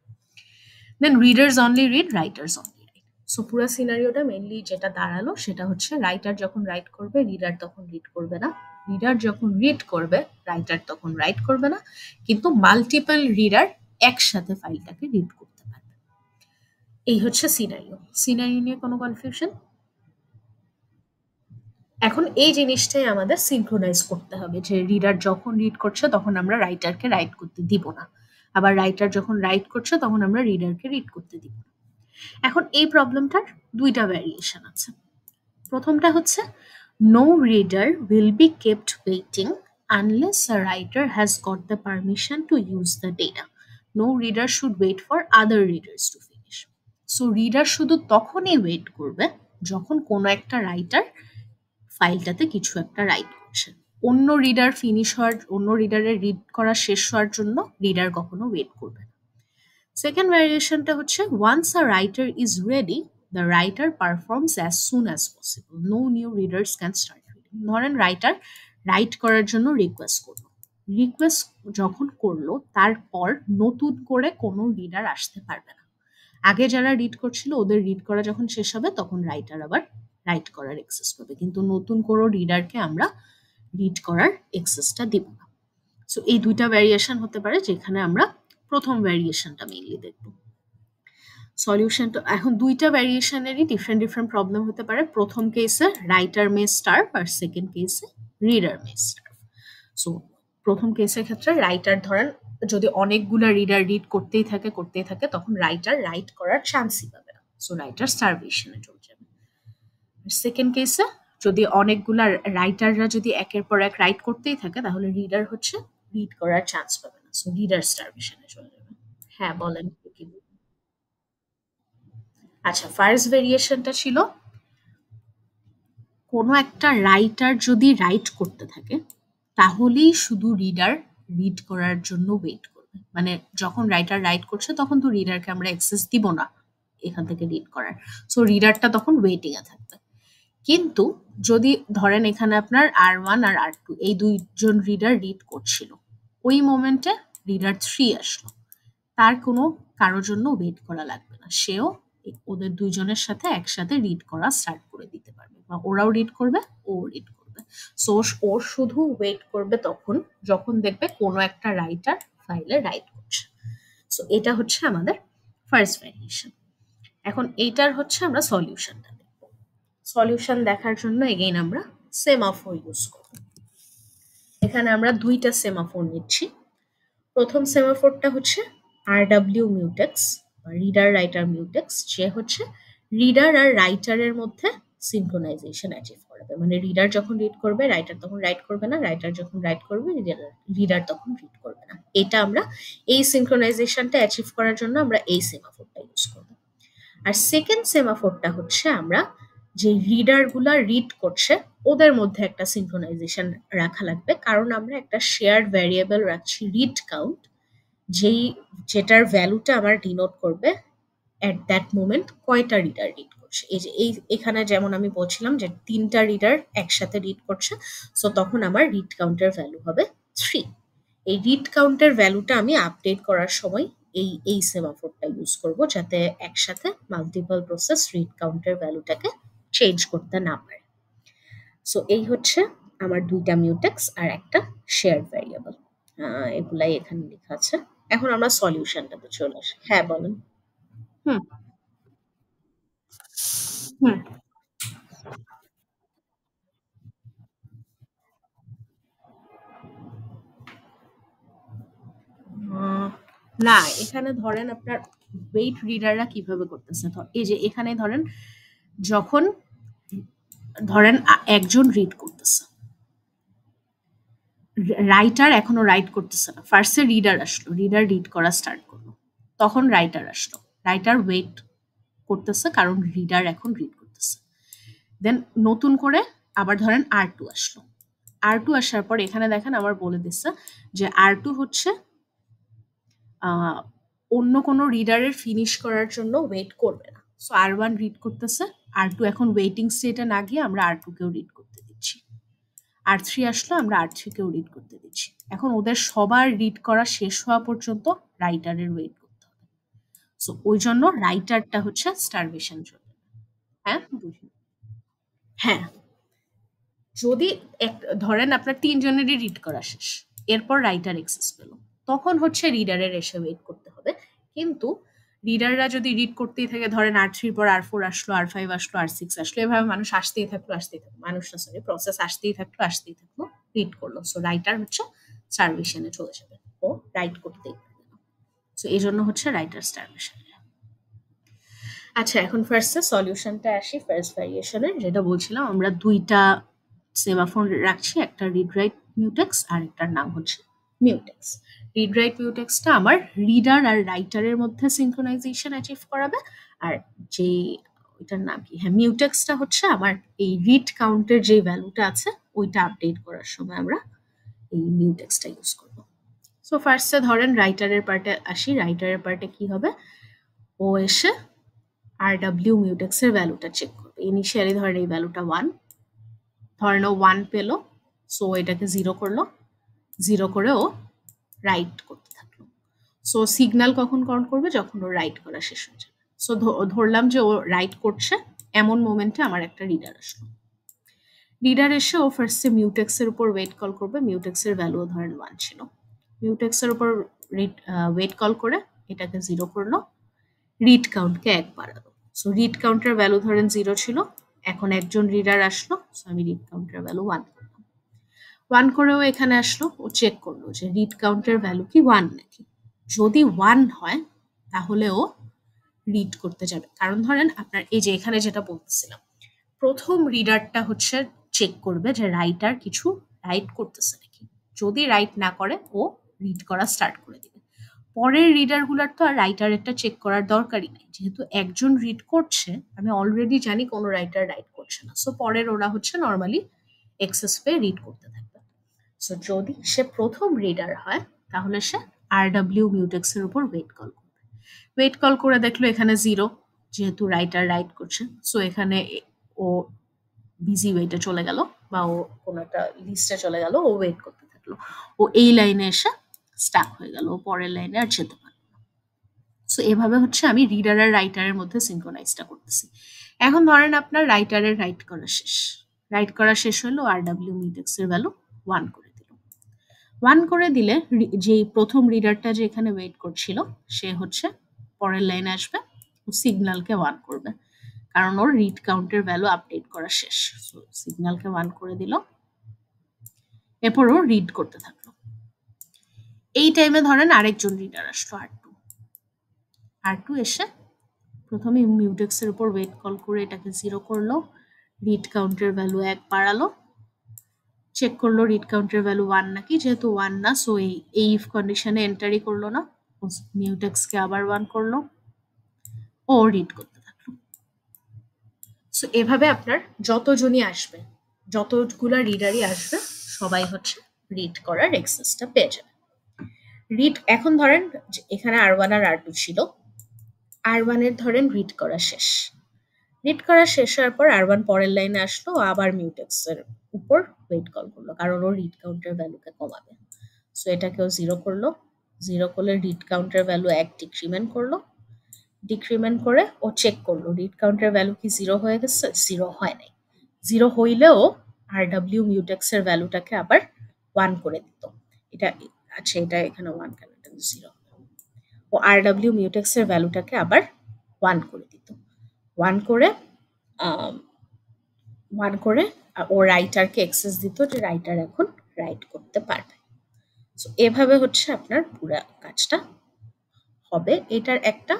Then readers only read, writers only write. So পুরো সিনারিওটা মেইনলি যেটা দাঁড়ালো সেটা হচ্ছে রাইটার যখন রাইট করবে রিডার তখন রিড করবে না, রিডার যখন রিড করবে রাইটার তখন রাইট করবে না, কিন্তু মাল্টিপল রিডার একসাথে ফাইলটাকে রিড করতে পারবে। এই হচ্ছে সিনারিও। সিনারিও নিয়ে কোনো কনফিউশন? এখন এই জিনিসটাই আমাদের সিনক্রোনাইজ করতে হবে যে রিডার যখন রিড করছে তখন আমরা রাইটারকে রাইট করতে দিব না, আবার রাইটার যখন রাইট করছে তখন আমরা রিডারকে রিড করতে দিব না। এখন এই প্রবলেমটার ২টা ভ্যারিয়েশন আছে। প্রথমটা হচ্ছে no reader will be kept waiting unless a writer has got the permission to use the data. No reader should wait for other readers to finish. So reader শুধু তখনই ওয়েট করবে যখন কোনো একটা রাইটার ফাইলটাতে কিছু একটা রাইট করছে। অন্য রিডার ফিনিশ হওয়ার, অন্য রিডারের রিড করা শেষ হওয়ার জন্য রিডার কখনো ওয়েট করবে না। সেকেন্ড ভ্যারিয়েশনটা হচ্ছে once a writer is ready, the writer performs as soon as possible. No new readers can start reading. ধরেন রাইটার রাইট করার জন্য রিকোয়েস্ট করলো। রিকোয়েস্ট যখন করলো তারপর নতুন করে কোনো রিডার আসতে পারবে না। আগে যারা রিড করছিল ওদের রিড করা যখন শেষ হবে তখন রাইটার আবার রাইট করার এক্সেস পাবে, কিন্তু নতুন কোনো রিডারকে আমরা রিড করার এক্সেসটা দিব না। সো এই ২টা ভ্যারিয়েশন হতে পারে যেখানে আমরা প্রথম ভ্যারিয়েশনটা মেইনলি দেখব। সলিউশনটা এখন ২টা ভ্যারিয়েশনেরই ডিফারেন্ট ডিফারেন্ট প্রবলেম হতে পারে। প্রথম কেসে রাইটার মে স্টার্ভ আর সেকেন্ড কেসে রিডার মে স্টার্ভ। সো প্রথম কেসের ক্ষেত্রে রাইটার ধরেন যদি অনেকগুলা রিডার রিড করতেই থাকে তখন রাইটার রাইট করার চান্সই পাবে না। সো রাইটার স্টারভেশনে চলে যাবে। সেকেন্ড কেসে যদি অনেকগুলা রাইটাররা যদি একের পর এক রাইট করতেই থাকে তাহলে রিডার হচ্ছে রিড করার চান্স পাবে না। সো রিডার স্টারভেশনে চলে যাবে। হ্যাঁ, বলেন কি? আচ্ছা, ফার্স্ট ভেরিয়েশনটা ছিল কোনো একটা রাইটার যদি রাইট করতে থাকে তাহলেই শুধু রিডার রিড করার জন্য ওয়েট করবে। মানে যখন রাইটার রাইট করছে তখন তো রিডারকে আমরা অ্যাক্সেস দিব না এখান থেকে রিড করার। সো রিডারটা তখন ওয়েটিং এ থাকবে। কিন্তু যদি ধরেন এখানে আপনার R1 আর R2 এই দুইজন রিডার রিড করছিল, ওই মোমেন্টে রিডার 3 আসলো, তার কোনো কারোর জন্য ওয়েট করা লাগবে না, সেও ওদের দুইজনের সাথে একসাথে রিড করা স্টার্ট করে দিতে পারবে, বা ওরাও রিড করবে, ও রিড করবে। সো ও শুধু ওয়েট করবে তখন যখন দেখবে কোনো একটা রাইটার ফাইলে রাইট করছে। সো এটা হচ্ছে আমাদের ফার্স্ট ভ্যারিয়েশন। এখন এইটার হচ্ছে আমরা সলিউশনটা দেখব। সলিউশন দেখার জন্য এগেইন আমরা সেমাফোর ইউজ করব। এখানে আমরা দুইটা সেমাফোর নিচ্ছি। প্রথম সেমাফোরটা হচ্ছে RW মিউটেক্স বা রিডার রাইটার মিউটেক্স, যে হচ্ছে রিডার আর রাইটারের মধ্যে সিনক্রোনাইজেশন অ্যাচিভ করবে। মানে রিডার যখন রিড করবে রাইটার তখন রাইট করবে না, রাইটার যখন রাইট করবে রিডার তখন রিড করবে না। এটা আমরা এই সিনক্রোনাইজেশনটা অ্যাচিভ করার জন্য আমরা এই সেমাফোরটা ইউজ করব। আর সেকেন্ড সেমাফোরটা হচ্ছে আমরা যে রিডারগুলা রিড করছে ওদের মধ্যে একটা সিনক্রোনাইজেশন রাখা লাগবে, কারণ আমরা একটা শেয়ার্ড ভ্যারিয়েবল রাখছি রিড কাউন্ট, যেটার ভ্যালুটা আমার ডিনোট করবে অ্যাট দ্যাট মোমেন্ট কয়টা রিডার রিড করছে। এই যে এখানে যেমন আমি বলছিলাম যে 3টা রিডার একসাথে রিড করছে, সো তখন আমার রিড কাউন্টের ভ্যালু হবে 3। এই রিড কাউন্টের ভ্যালুটা আমি আপডেট করার সময় এই সেমাফোরটা ইউজ করব, যাতে একসাথে মাল্টিপল প্রসেস রিড কাউন্টের ভ্যালুটাকে চেঞ্জ করতে না পারে। সো এই হচ্ছে আমার দুইটা মিউটেক্স আর একটা শেয়ার্ড ভ্যারিয়েবল। এগুলাই এখানে লেখা আছে। এখন আমরা সলিউশনটাতে চলে আসি। হ্যাঁ, বলেন। হুম, হুম। আহ, না, এখানে ধরেন আপনার ওয়েট রিডাররা কিভাবে করতেছে, এই যে এখানে ধরেন যখন ধরেন একজন রিড করতেছে, রাইটার এখনো রাইট করতেছে না, ফার্স্টে রিডার আসলো, রিডার রিড করা স্টার্ট করলো, তখন রাইটার আসলো, রাইটার ওয়েট করতেছে কারণ রিডার এখন রিড করতেছে। দেন নতুন করে আবার ধরেন R2 আসলো, R2 আসার পর এখানে দেখেন আবার বলে দিচ্ছে যে R2 হচ্ছে অন্য কোনো রিডারের ফিনিশ করার জন্য ওয়েট করবে না। সো R1 রিড করতেছে, R2 এখন ওয়েটিং স্টেটে না গিয়ে আমরা R2 কেও রিড করতে দিচ্ছি, R3 আসলো, আমরা R3 কেও রিড করতে দিচ্ছি। এখন ওদের সবার রিড করা শেষ হওয়া পর্যন্ত রাইটারের ওয়েট করতে হবে। সো ওই জন্য রাইটারটা হচ্ছে স্টারভেশন চলবে। হ্যাঁ, বুঝি। হ্যাঁ, যদি ধরেন আপনার 3 জনেরই রিড করা শেষ, এরপর রাইটার এক্সেস পেল, তখন হচ্ছে রিডারের এসে ওয়েট করতে হবে। কিন্তু রিডাররা যদি রিড করতেই থাকে, ধরেন R3 পর R4 আসলো, R5 আসলো, R6 আসলো, এভাবে মানুষ আসতেই থাকলো, আসতেই থাকলো, মানুষ না সরি প্রসেস আসতেই থাকলো, আসতেই থাকলো, রিড করলো। সো রাইটার হচ্ছে স্টারভেশনে চলে যাবে, ও রাইট করতেই পারবে না। সো এই জন্য হচ্ছে রাইটার স্টারভেশন। আচ্ছা, এখন ফার্স্টে সলিউশনটা আসি ফার্স্ট ভ্যারিয়েশনের, যেটা বলছিলাম আমরা দুইটা সেমাফোর রাখছি, একটা রিড রাইট মিউটেক্স আর একটার নাম হচ্ছে মিউটেক্স। রিড রাইট মিউটেক্সটা আমার রিডার আর রাইটারের মধ্যে সিনক্রোনাইজেশন অ্যাচিভ করাবে, আর যে ওইটার নাম কি, হ্যাঁ, মিউটেক্সটা হচ্ছে আমার এই রিড কাউন্টের যে ভ্যালুটা আছে ওইটা আপডেট করার সময় আমরা এই মিউটেক্সটা ইউজ করব। সো ফার্স্টে ধরেন রাইটারের পার্টে আসি। রাইটারের পার্টে কি হবে, ও এসে RW মিউটেক্সের ভ্যালুটা চেক করবে। ইনিশিয়ালি ধরেন এই ভ্যালুটা 1, ধরেন ও 1 পেলো, সো এটাকে 0 করলো, 0 করে ও রাইট করতে থাকলো। সো সিগন্যাল কখন কাউন্ট করবে, যখন ও রাইট করা শেষ হয়ে যাবে। সো ধরলাম যে ও রাইট করছে, এমন মোমেন্টে আমার একটা রিডার আসলো, রিডার এসে ও ফার্স্টে মিউটেক্সের উপর ওয়েট কল করবে, মিউটেক্সের ভ্যালুও ধরেন 1 ছিল, মিউটেক্সের উপর ওয়েট কল করে এটাকে 0 করলো, রিড কাউন্টকে 1 বাড়ালো। সো রিড কাউন্টের ভ্যালু ধরেন 0 ছিল, এখন একজন রিডার আসলো, সো আমি রিড কাউন্টের ভ্যালু 1 করলাম। 1 করেও এখানে আসলো, ও চেক করলো যে রিড কাউন্টের ভ্যালু কি 1 নাকি। যদি 1 হয় তাহলে ও রিড করতে যাবে, কারণ ধরেন আপনার এই যে এখানে যেটা বলতেছিলাম, প্রথম রিডারটা হচ্ছে চেক করবে যে রাইটার কিছু রাইট করতেছে নাকি, যদি রাইট না করে ও রিড করা স্টার্ট করে দিবে। পরের রিডারগুলার তো আর রাইটারেরটা চেক করার দরকারই নেই, যেহেতু একজন রিড করছে আমি অলরেডি জানি কোনো রাইটার রাইট করছে না, সো পরের ওরা হচ্ছে নর্মালি এক্সেস পেয়ে রিড করতে থাকবে। সো যদি সে প্রথম রিডার হয় তাহলে সে RW mutex এর উপর ওয়েট কল করবে। ওয়েট কল করে দেখলো এখানে 0, যেহেতু রাইটার রাইট করছে, সো এখানে ও বিজি ওয়েটে চলে গেল বা ও কোনো একটা লিস্টে চলে গেল, ও ওয়েট করতে থাকলো, ও এই লাইনে এসে স্টাক হয়ে গেল, ও পরের লাইনে আর যেতে পারলো না। সো এভাবে হচ্ছে আমি রিডার আর রাইটারের মধ্যে সিনক্রোনাইজটা করতেছি। এখন ধরেন আপনার রাইটারের রাইট করা শেষ, রাইট করা শেষ হলো, RW mutex এর ভ্যালু 1 করে দিল। 1 করে দিলে যেই প্রথম রিডারটা যে এখানে ওয়েট করছিল সে হচ্ছে পরের লাইনে আসবে, ও সিগন্যালকে 1 করবে, কারণ ওর রিড কাউন্টের ভ্যালু আপডেট করা শেষ। সো সিগন্যালকে 1 করে দিল, এরপর ও রিড করতে থাকলো। এই টাইমে ধরেন আরেকজন রিডার আসলো, R2 এসে প্রথমে মিউটেক্স এর উপর ওয়েট কল করে এটাকে 0 করলো, রিড কাউন্টের ভ্যালু 1 বাড়ালো, চেক করলো রিড কাউন্টের ভ্যালু 1 নাকি, যেহেতু 1 না সো এই ইফ কন্ডিশনে এন্টারই করলো না, মিউটেক্সকে আবার 1 করলো, ও রিড করতে থাকলো। সো এভাবে আপনার যতজনই আসবে, যতগুলা রিডারই আসবে, সবাই হচ্ছে রিড করার এক্সেসটা পেয়ে যাবে। রিড এখন ধরেন এখানে R1 আর R2 ছিল, R1 এর ধরেন রিড করা শেষ, রিড করা শেষ হওয়ার পর R1 পরের লাইনে আসলো, আবার মিউটেক্স এর উপর ওয়েট কল করলো, কারণ ও রিড কাউন্টের ভ্যালুকে কমাবে। সো এটাকেও 0 করলো, 0 করলে রিড কাউন্টের ভ্যালু 1 ডিক্রিমেন্ট করলো, ডিক্রিমেন্ট করে ও চেক করলো রিড কাউন্টের ভ্যালু কি 0 হয়ে গেছে, 0 হয় নাই। 0 হইলেও RW mutex এর ভ্যালুটাকে আবার 1 করে দিত। এটা আচ্ছা, এটা এখানে 1 কেন, এটা 0। ও RW mutex এর ভ্যালুটাকে আবার 1 করে দিত। 1 করে 1 করে ও রাইটারকে অ্যাক্সেস দিত যে রাইটার এখন রাইট করতে পারবে। সো এভাবে হচ্ছে আপনার পুরো কাজটা হবে। এটার একটা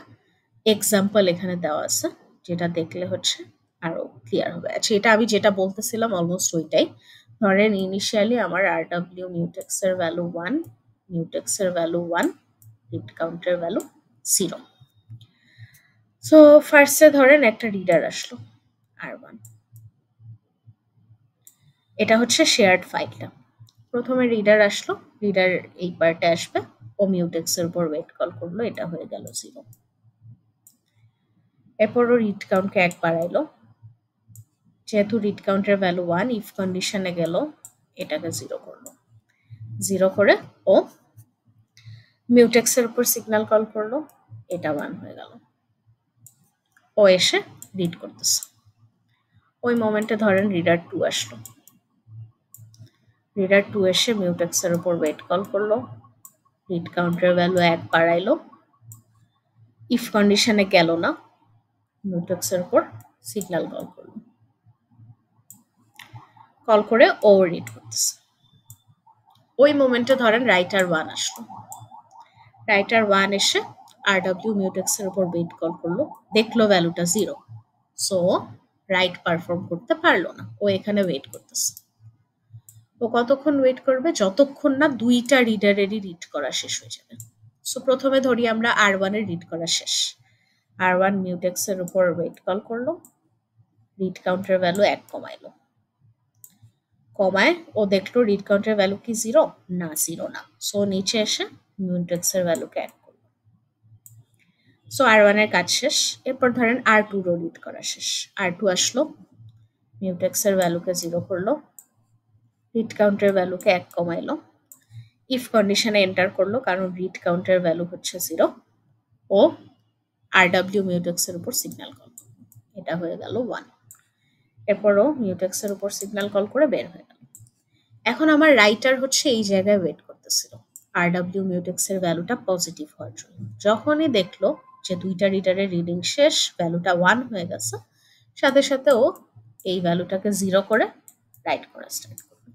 এক্সাম্পল এখানে দেওয়া আছে, যেটা দেখলে হচ্ছে আরো ক্লিয়ার হবে। আচ্ছা, এটা আমি যেটা বলতেছিলাম অলমোস্ট ওইটাই। ধরেন ইনিশিয়ালি আমার RW mutex এর ভ্যালু 1, mutex এর ভ্যালু 1, রিড কাউন্টের ভ্যালু 0। সো ফার্স্টে ধরেন একটা রিডার আসলো R1, এটা হচ্ছে শেয়ার্ড ফাইলটা। প্রথমে রিডার আসলো, রিডার এই পার্টে আসবে, ও মিউটেক্স এর উপর ওয়েট কল করলো, এটা হয়ে গেল 0। এরপর ও রিড কাউন্টকে 1 বাড়াইলো, যেহেতু রিড কাউন্টের ভ্যালু 1, ইফ কন্ডিশনে গেল, এটাকে 0 করলো, 0 করে ও মিউটেক্স এর উপর সিগন্যাল কল করলো, এটা 1 হয়ে গেল, ও এসে রিড করতেছে। ওই মোমেন্টে ধরেন রিডার 2 আসলো, রিডার 2 এসে মিউটেক্স এর উপর ওয়েট কল করলো, রিড কাউন্টের ভ্যালু 1 বাড়াইলো, ইফ কন্ডিশনে গেল না, মিউটেক্স এর উপর সিগন্যাল কল করলো, কল করে ও রিড করতেছে। ওই মোমেন্টে ধরেন রাইটার 1 আসলো, রাইটার 1 এসে RW mutex এর উপর ওয়েট কল করলো, দেখলো ভ্যালুটা 0, সো রাইট পারফর্ম করতে পারলো না, ও এখানে ওয়েট করতেছে। ও কতক্ষণ ওয়েট করবে, যতক্ষণ না দুইটা রিডারেরই রিড করা শেষ হয়ে যাবে। সো প্রথমে ধরি আমরা R1 এর রিড করা শেষ, R1 mutex এর উপর ওয়েট কল করলো, রিড কাউন্টের ভ্যালু 1 কমাইলো, কমায় ও দেখলো রিড কাউন্টের ভ্যালু কি 0 না, 0 না, সো নিচে এসে মিউটেক্স এর ভ্যালুকে অ্যাড করলো। সো R1 এর কাজ শেষ। এরপর ধরেন R2 রো রিড করা শেষ, R2 আসলো, মিউটেক্স এর ভ্যালুকে 0 করলো, রিড কাউন্টের ভ্যালুকে 1 কমাইলো, ইফ কন্ডিশনে এন্টার করলো, কারণ রিড কাউন্টের ভ্যালু হচ্ছে 0, ও RW মিউটেক্স এর উপর সিগন্যাল কল, এটা হয়ে গেল 1। এরপরও মিউটেক্স এর উপর সিগন্যাল কল করে বের হয়ে গেল। এখন আমার রাইটার হচ্ছে এই জায়গায় ওয়েট করতেছিল RW mutex এর ভ্যালুটা পজিটিভ হওয়ার জন্য। যখনই দেখলো যে দুইটা রিডারের রিডিং শেষ, ভ্যালুটা 1 হয়ে গেছে, সাথে সাথে ও এই ভ্যালুটাকে 0 করে রাইট করা স্টার্ট করবে।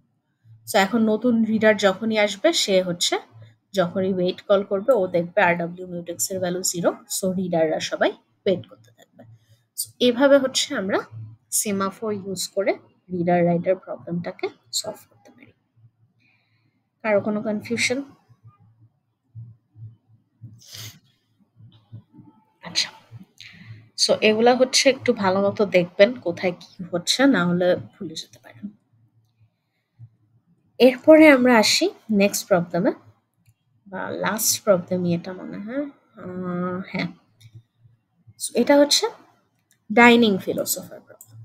সো এখন নতুন রিডার যখনই আসবে, সে হচ্ছে যখনই ওয়েট কল করবে, ও দেখবে RW mutex এর ভ্যালু 0, সো রিডাররা সবাই ওয়েট করতে থাকবে। সো এভাবে হচ্ছে আমরা সেমাফোর ইউজ করে রিডার রাইটার প্রবলেমটাকে সলভ করতে পারি। কারো কোনো কনফিউশন? আচ্ছা, সো এগুলা হচ্ছে একটু ভালো মতো দেখবেন কোথায় কি হচ্ছে, না হলে ভুলে যেতে পারেন। এরপরে আমরা আসি নেক্সট প্রবলেমে, বা লাস্ট প্রবলেমই এটা মনে হয়। হ্যাঁ, so এটা হচ্ছে dining philosopher problem.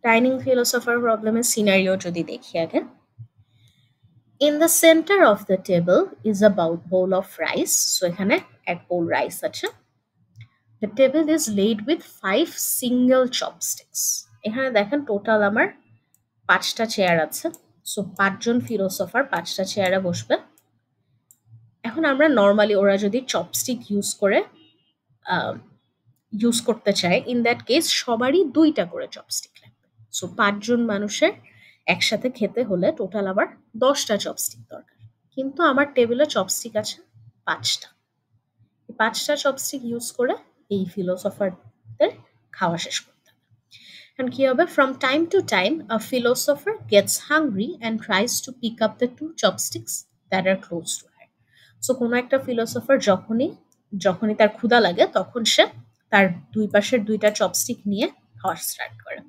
Dining philosopher প্রবলেমের সিনারিও যদি দেখি আগে, in the center of the table is a bowl of rice. So এখানে এক bowl রাইস আছে। The table is laid with 5 single chopsticks. এখানে দেখেন টোটাল আমার 5টা চেয়ার আছে। সো 5জন ফিলোসোফার 5টা চেয়ারে বসবে। এখন আমরা নর্মালি ওরা যদি চপস্টিক ইউজ করতে চায়, ইন দ্যাট কেস সবারই 2টা করে চপস্টিক লাগবে। সো 5জন মানুষের একসাথে খেতে হলে টোটাল আবার 10টা চপস্টিক দরকার। কিন্তু আমার টেবিলে চপস্টিক আছে 5টা। 5টা চপস্টিক ইউজ করে এই ফিলোসোফারদের খাওয়া শেষ করতে হবে। And কি হবে? From time to time, a philosopher gets hungry and tries to pick up the 2 chopsticks that are close to her. So কোনো একটা ফিলোসোফার যখনই যখনই তার ক্ষুধা লাগে তখন সে তার দুই পাশের 2টা চপস্টিক নিয়ে খাওয়া স্টার্ট করে।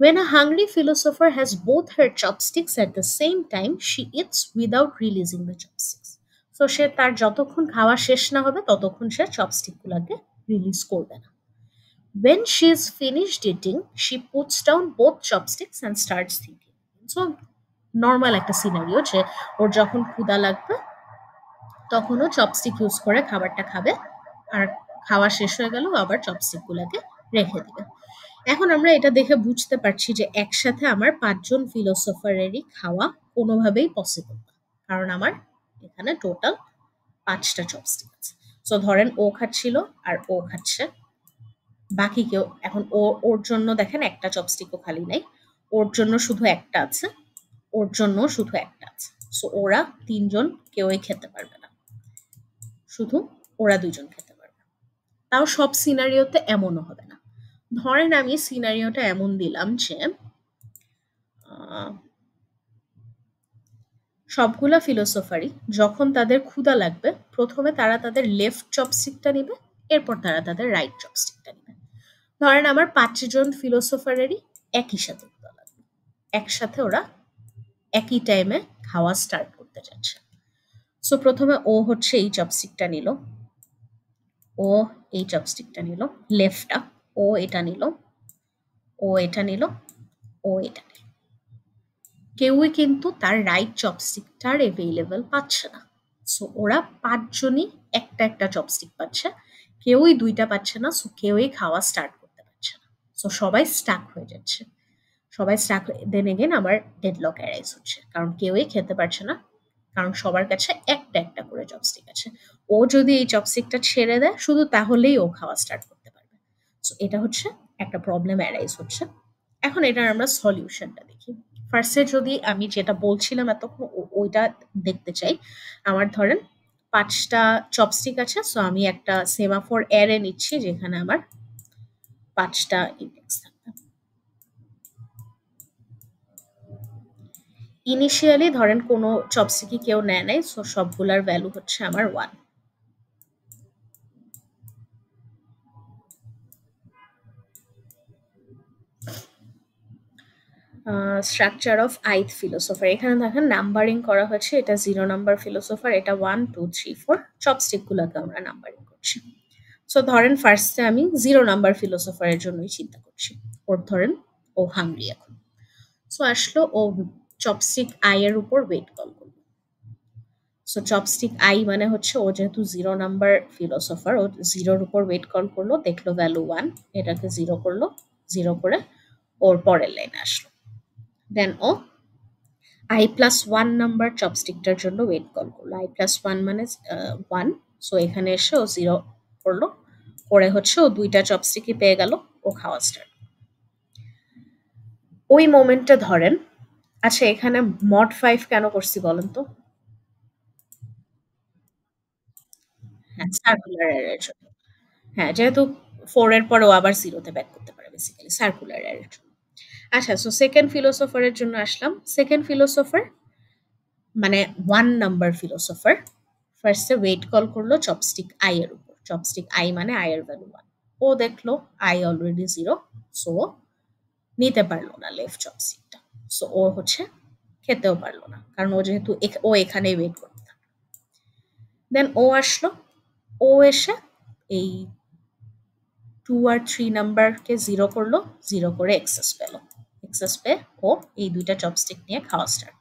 When a hungry philosopher has both her chopsticks at the same time, she eats without releasing the chopsticks. So সে তার যতক্ষণ খাওয়া শেষ না হবে ততক্ষণ সে চপস্টিকগুলোকে রিলিজ করবে না। When she is finished eating, she puts down both chopsticks and starts thinking. So normal একটা সিনারিও যে ওর যখন ক্ষুধা লাগবে তখন ও চপস্টিক ইউজ করে খাবারটা খাবে, আর খাওয়া শেষ হয়ে গেল আবার চপস্টিকগুলোকে রেখে দিবে। এখন আমরা এটা দেখে বুঝতে পারছি যে একসাথে আমার 5জন ফিলোসোফারেরই খাওয়া কোনোভাবেই পসিবল না, কারণ আমার এখানে টোটাল 5টা চপস্টিক আছে। সো ধরেন ও খাচ্ছিল আর ও খাচ্ছে, বাকি কেউ এখন ওর জন্য দেখেন একটা চপস্টিকও খালি নাই, ওর জন্য শুধু একটা আছে, ওর জন্য শুধু একটা আছে। সো ওরা 3জন কেউই খেতে পারবে না, শুধু ওরা 2জন খেতে পারবে। তাও সব সিনারিওতে এমনও হবে না। ধরেন আমি সিনারিওটা এমন দিলাম যে আহ, সবগুলা ফিলোসোফারই যখন তাদের ক্ষুধা লাগবে প্রথমে তারা তাদের লেফট চপস্টিকটা নেবে, এরপর তারা তাদের রাইট চপস্টিকটা নেবে। ধরেন আমার 5জন ফিলোসোফারেরই একই সাথে ক্ষুধা লাগবে, একসাথে ওরা একই টাইমে খাওয়া স্টার্ট করতে যাচ্ছে। সো প্রথমে ও হচ্ছে এই চপস্টিকটা নিল, ও এই চপস্টিকটা নিল লেফটটা, ও এটা নিল, ও এটা নিল, ও এটা নিল। কেউই কিন্তু তার রাইট চপস্টিকটার এভেইলেবল পাচ্ছে না। সো ওরা 5জনই একটা একটা চপস্টিক পাচ্ছে, কেউই 2টা পাচ্ছে না। সো কেউই খাওয়া স্টার্ট করতে পারছে না। সো সবাই স্টাক হয়ে যাচ্ছে। সবাই স্টাক দেন এগেন আমার ডেডলক অ্যারাইজ হচ্ছে, কারণ কেউই খেতে পারছে না, কারণ সবার কাছে একটা একটা করে চপস্টিক আছে। ও যদি এই চপস্টিকটা ছেড়ে দেয় শুধু তাহলেই ও খাওয়া স্টার্ট করতে পারবে। সো এটা হচ্ছে একটা প্রবলেম অ্যারাইজ হচ্ছে। এখন এটার আমরা সলিউশনটা দেখি। ফার্স্টে যদি আমি যেটা বলছিলাম এতক্ষণ ওইটা দেখতে চাই। আমার ধরেন 5টা চপস্টিক আছে, সো আমি একটা সেমাফোর অ্যারে নিচ্ছি যেখানে আমার 5টা ইন্ডেক্স থাকবে। ইনিশিয়ালি ধরেন কোনো চপস্টিকই কেউ নেয় নাই, সো সবগুলার ভ্যালু হচ্ছে আমার 1। স্ট্রাকচার অফ আইথ ফিলোসোফার, এখানে দেখেন নাম্বারিং করা হয়েছে। এটা 0 নাম্বার ফিলোসোফার, এটা 1 2 3 4 চপস্টিকগুলোকে আমরা নাম্বারিং করছি। সো ধরেন ফার্স্টে আমি 0 নাম্বার ফিলোসোফারের জন্যই চিন্তা করছি। ওর ধরেন ও হাংরি এখন। সো আসলো ও চপস্টিক আই এর উপর ওয়েট কল করলো। সো চপস্টিক আই মানে হচ্ছে ও যেহেতু 0 নাম্বার ফিলোসোফার, ও 0-র উপর ওয়েট কল করলো, দেখলো ভ্যালু 1, এটাকে 0 করলো, 0 করে ওর পরের লাইনে আসলো। দেন ও i+1 নাম্বার চপস্টিকটার জন্য ওয়েট কল করলো। i+1 মানে 1। সো এখানে এসে ও 0 করলো, করে হচ্ছে ও 2টা চপস্টিকই পেয়ে গেল, ও খাওয়া স্টার্ট। ওই মোমেন্টে ধরেন, আচ্ছা এখানে মড 5 কেন করছি বলেন তো? হ্যাঁ, সার্কুলার এর জন্য। হ্যাঁ, যেহেতু 4 এর পরে ও আবার 0 তে ব্যাক করতে পারে বেসিক্যালি সার্কুলার এর জন্য। আচ্ছা, সো সেকেন্ড ফিলোসোফারের জন্য আসলাম। সেকেন্ড ফিলোসোফার মানে 1 নাম্বার ফিলোসোফার, ফার্স্টে ওয়েট কল করলো চপস্টিক আই এর উপর, চপস্টিক আই মানে আই এর ভ্যালু 1। ও দেখলো আই অলরেডি 0, সো নিতে পারলো না লেফট চপস্টিকটা। সো ও হচ্ছে খেতেও পারলো না, কারণ ও যেহেতু ও এখানেই ওয়েট করতে থাকলো। দেন ও আসলো, ও এসে এই 2 আর 3 নাম্বারকে 0 করলো, 0 করে এক্সেস পেলো। এক্সেস পেয়ে ও এই দুইটা চপস্টিক নিয়ে খাওয়া স্টার্ট।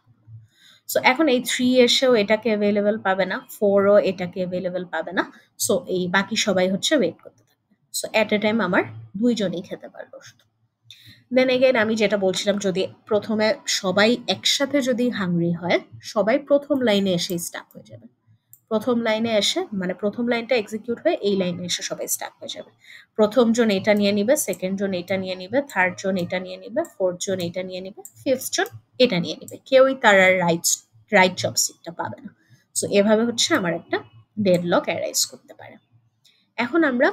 সো এখন এই 3 এসেও এটাকে অ্যাভেলেবল পাবে না, 4 ও এটাকে অ্যাভেলেবল পাবে না। সো এই বাকি সবাই হচ্ছে ওয়েট করতে থাকবে। সো এট এ টাইম আমার দুইজনই খেতে পারলো শুধু। দেন এগেইন আমি যেটা বলছিলাম, যদি প্রথমে সবাই একসাথে যদি হাংরি হয়, সবাই প্রথম লাইনে এসে স্টাক হয়ে যাবে। প্রথম লাইনে এসে মানে প্রথম লাইনটা এক্সিকিউট হয়ে এই লাইনে এসে সবাই স্টাক হয়ে যাবে। প্রথম জন এটা নিয়ে নিবে, সেকেন্ড জন এটা নিয়ে নিবে, থার্ড জন এটা নিয়ে নিবে, ফোর্থ জন এটা নিয়ে নিবে, ফিফথ জন এটা নিয়ে নিবে। কেউই তার আর রাইট চপস্টিকটা পাবে না। সো এভাবে হচ্ছে আমার একটা ডেডলক অ্যারাইজ করতে পারে। এখন আমরা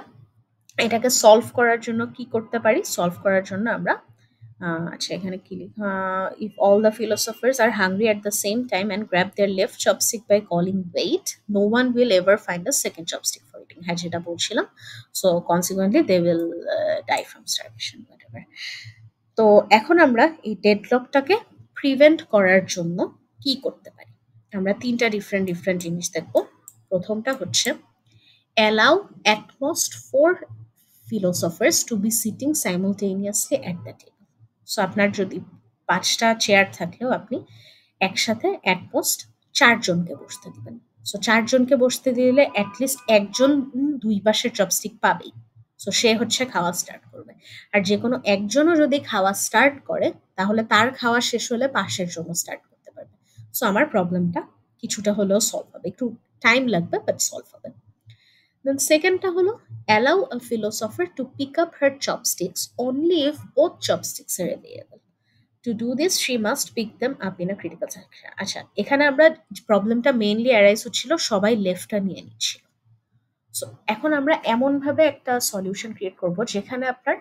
এটাকে সলভ করার জন্য কি করতে পারি? সলভ করার জন্য আমরা আচ্ছা এখানে কি লেখা, if all the philosophers are hungry at the same time and grab their left chopstick by calling wait, no one will ever find a second chopstick for eating, হ্যাঁ যেটা বলছিলাম। So consequently they will die from starvation whatever। তো এখন আমরা এই ডেডলকটাকে prevent করার জন্য কি করতে পারি? আমরা তিনটা ডিফারেন্ট জিনিস দেখব। প্রথমটা হচ্ছে allow at most 4 philosophers to be sitting simultaneously at the table. So আপনার যদি 5টা চেয়ার থাকলেও আপনি একসাথে অ্যাট মোস্ট 4 জনকে বসতে দিবেন। সো 4 জনকে বসতে দিলে অ্যাটলিস্ট একজন দুই পাশের চপস্টিক পাবেই। সো সে হচ্ছে খাওয়া স্টার্ট করবে। আর যে কোনো একজনও যদি খাওয়া স্টার্ট করে, তাহলে তার খাওয়া শেষ হলে পাশের জন্য স্টার্ট করতে পারবে। সো আমার প্রবলেমটা কিছুটা হলেও সলভ হবে। একটু টাইম লাগবে বাট সলভ হবে। Then secondটা হলো allow a philosopher to pick up her chopsticks only if both chopsticks are available. To do this, she must pick them up in a critical section. আচ্ছা এখানে আমরা প্রবলেমটা mainly arise হচ্ছিল সবাই লেফটটা নিয়ে নিচ্ছিল। সো এখন আমরা এমন ভাবে একটা সলিউশন ক্রিয়েট করব যেখানে আপনার